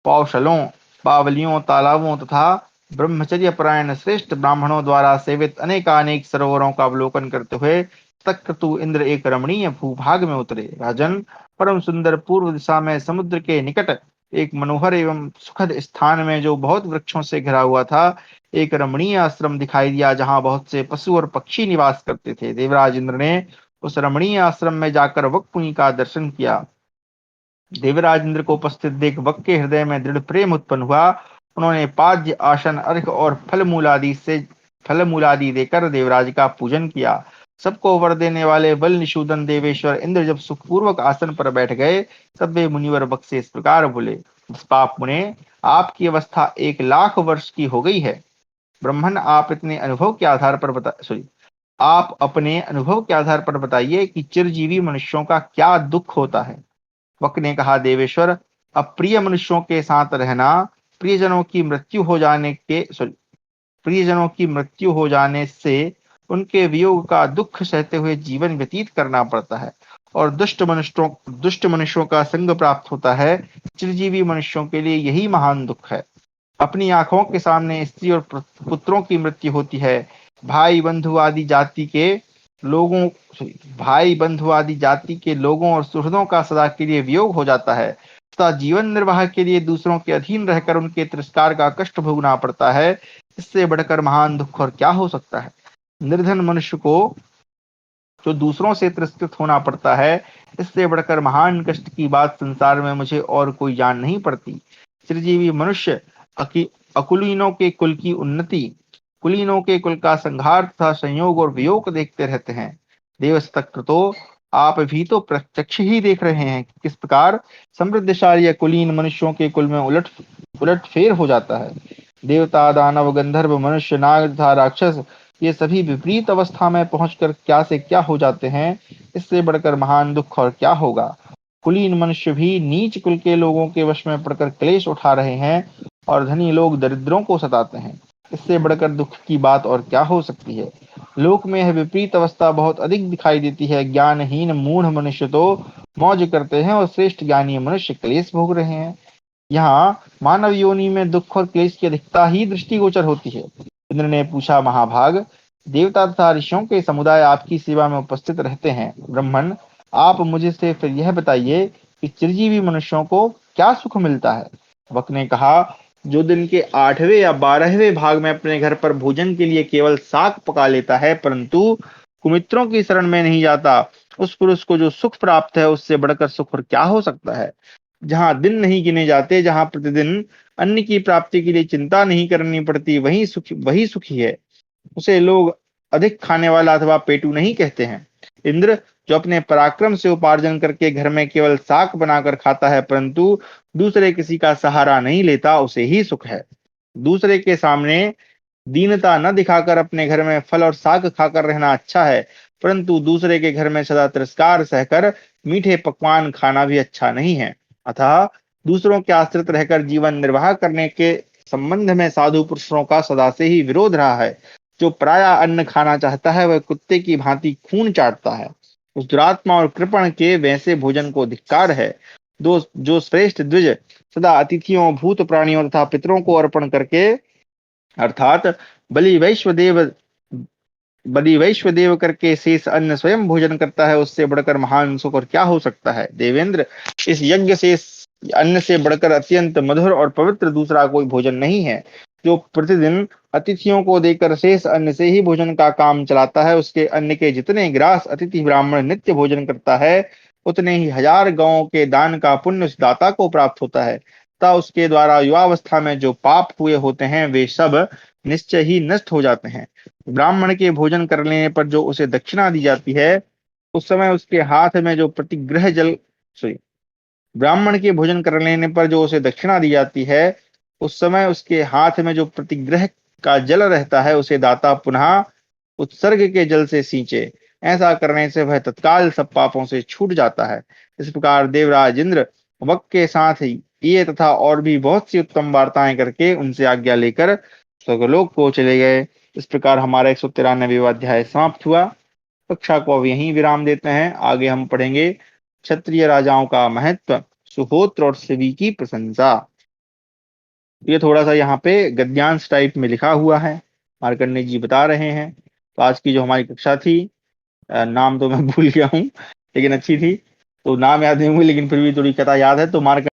कौशलों, बावलियों, तालाबों तथा ब्रह्मचर्य परायण श्रेष्ठ ब्राह्मणों द्वारा सेवित अनेकानेक सरोवरों का अवलोकन करते हुए तक्रतु इंद्र एक रमणीय भूभाग में उतरे। राजन, परम सुंदर पूर्व दिशा में समुद्र के निकट एक मनोहर एवं सुखद स्थान में, जो बहुत वृक्षों से घिरा हुआ था, एक रमणीय आश्रम दिखाई दिया, जहां बहुत से पशु और पक्षी निवास करते थे। देवराज इंद्र ने उस रमणीय आश्रम में जाकर वक मुनि का दर्शन किया। देवराज इंद्र को उपस्थित देख वक के हृदय में दृढ़ प्रेम उत्पन्न हुआ। उन्होंने पाद्य, आसन, अर्घ और फल मूलादि देकर देवराज का पूजन किया। सबको वर देने वाले बल निषूदन देवेश्वर इंद्र जब सुखपूर्वक आसन पर बैठ गए, तब वे मुनिवर वक से इस प्रकार बोले, पाप मुने, आपकी अवस्था 1,00,000 वर्ष की हो गई है। ब्रह्मन, आप अपने अनुभव के आधार पर बताइए कि चिरजीवी मनुष्यों का क्या दुख होता है। वक ने कहा, देवेश्वर, अप्रिय मनुष्यों के साथ रहना, प्रियजनों की मृत्यु हो जाने के सॉरी प्रियजनों की मृत्यु हो जाने से उनके वियोग का दुख सहते हुए जीवन व्यतीत करना पड़ता है, और दुष्ट मनुष्यों का संग प्राप्त होता है। चिरजीवी मनुष्यों के लिए यही महान दुख है। अपनी आंखों के सामने स्त्री और पुत्रों की मृत्यु होती है। भाई बंधु आदि जाति के लोगों भाई बंधु आदि जाति के लोगों और सुहृदों का सदा के लिए वियोग हो जाता है, तथा जीवन निर्वाह के लिए दूसरों के अधीन रहकर उनके तिरस्कार का कष्ट भोगना पड़ता है। इससे बढ़कर महान दुख और क्या हो सकता है। निर्धन मनुष्य को जो दूसरों से तिरस्कृत होना पड़ता है, इससे बढ़कर महान कष्ट की बात संसार में मुझे और कोई जान नहीं पड़ती। चिरजीवी मनुष्य अकुलीनों के कुल की उन्नति, कुलीनों के कुल का संहार तथा संयोग और वियोग देखते रहते हैं। देवस्तक तो आप भी तो प्रत्यक्ष ही देख रहे हैं कि किस प्रकार समृद्धशाली या कुलीन मनुष्यों के कुल में उलट फेर हो जाता है। देवता, दानव, गंधर्व, मनुष्य, नाग तथा राक्षस, ये सभी विपरीत अवस्था में पहुंचकर क्या से क्या हो जाते हैं। इससे बढ़कर महान दुख और क्या होगा। कुलीन मनुष्य भी नीच कुल के लोगों के वश में पड़कर क्लेश उठा रहे हैं, और धनी लोग दरिद्रों को सताते हैं। इससे बढ़कर दुख की बात और क्या हो सकती है। लोक में यह विपरीत अवस्था बहुत अधिक दिखाई देती है। ज्ञानहीन मूढ़ मनुष्य तो मौज करते हैं, और श्रेष्ठ ज्ञानी मनुष्य क्लेश भोग रहे हैं। यहाँ मानव योनि में दुख और क्लेश की अधिकता ही दृष्टिगोचर होती है। इंद्र ने पूछा, महाभाग, देवता तथा ऋषियों के समुदाय आपकी सेवा में उपस्थित रहते हैं। ब्रह्मन, आप मुझे से फिर यह बताइए कि चिरजीवी मनुष्यों को क्या सुख मिलता है। वक ने कहा, जो दिन के 8वें या 12वें भाग में अपने घर पर भोजन के लिए केवल साग पका लेता है, परंतु कुमित्रों की शरण में नहीं जाता, उस पुरुष को जो सुख प्राप्त है, उससे बढ़कर सुख और क्या हो सकता है। जहां दिन नहीं गिने जाते, जहां प्रतिदिन अन्न की प्राप्ति के लिए चिंता नहीं करनी पड़ती, वही सुखी है। उसे लोग अधिक खाने वाला अथवा पेटू नहीं कहते हैं। इंद्र, जो अपने पराक्रम से उपार्जन करके घर में केवल साग बनाकर खाता है, परंतु दूसरे किसी का सहारा नहीं लेता, उसे ही सुख है। दूसरे के सामने दीनता न दिखाकर अपने घर में फल और साग खाकर रहना अच्छा है, परंतु दूसरे के घर में सदा तिरस्कार सहकर मीठे पकवान खाना भी अच्छा नहीं है। अतः दूसरों के आश्रित रहकर जीवन निर्वाह करने के संबंध में साधु पुरुषों का सदा से ही विरोध रहा है। जो पराया अन्न खाना चाहता है, वह कुत्ते की भांति खून चाटता है। उस दुरात्मा और कृपण के वैसे भोजन को धिक्कार है। जो श्रेष्ठ द्विज सदा अतिथियों, भूत प्राणियों तथा पितरों को अर्पण करके, अर्थात बलि, वैश्वदेव, बलि वैश्वदेव करके शेष अन्न स्वयं भोजन करता है, उससे बढ़कर महान सुख और क्या हो सकता है। देवेंद्र, इस यज्ञ से अन्न से बढ़कर अत्यंत मधुर और पवित्र दूसरा कोई भोजन नहीं है। जो प्रतिदिन अतिथियों को देकर शेष अन्न से ही भोजन का काम चलाता है, उसके अन्न के जितने ग्रास अतिथि ब्राह्मण नित्य भोजन करता है, उतने ही 1000 गांवों के दान का पुण्य उस दाता को प्राप्त होता है। तथा उसके द्वारा युवावस्था में जो पाप हुए होते हैं, वे सब निश्चय ही नष्ट हो जाते हैं। ब्राह्मण के भोजन कर लेने पर जो उसे दक्षिणा दी जाती है, उस समय उसके हाथ में जो प्रतिग्रह जल सॉरी ब्राह्मण के भोजन कर लेने पर जो उसे दक्षिणा दी जाती है, उस समय उसके हाथ में जो प्रतिग्रह का जल रहता है, उसे दाता पुनः उत्सर्ग के जल से सींचे। ऐसा करने से वह तत्काल सब पापों से छूट जाता है। इस प्रकार देवराज इंद्र वक के साथ ही ये तथा और भी बहुत सी उत्तम वार्ताएं करके उनसे आज्ञा लेकर स्वर्गलोक को चले गए। इस प्रकार हमारा 193वां अध्याय समाप्त हुआ। कक्षा को अब यहीं विराम देते हैं। आगे हम पढ़ेंगे क्षत्रिय राजाओं का महत्व, सुहोत्र और शिवी की प्रशंसा। ये थोड़ा सा यहाँ पे गद्यांश टाइप में लिखा हुआ है, मार्कंडेय जी बता रहे हैं। तो आज की जो हमारी कक्षा थी, नाम तो मैं भूल गया हूँ, लेकिन अच्छी थी। तो नाम याद नहीं हुई, लेकिन फिर भी थोड़ी कथा याद है। तो मार्कंडेय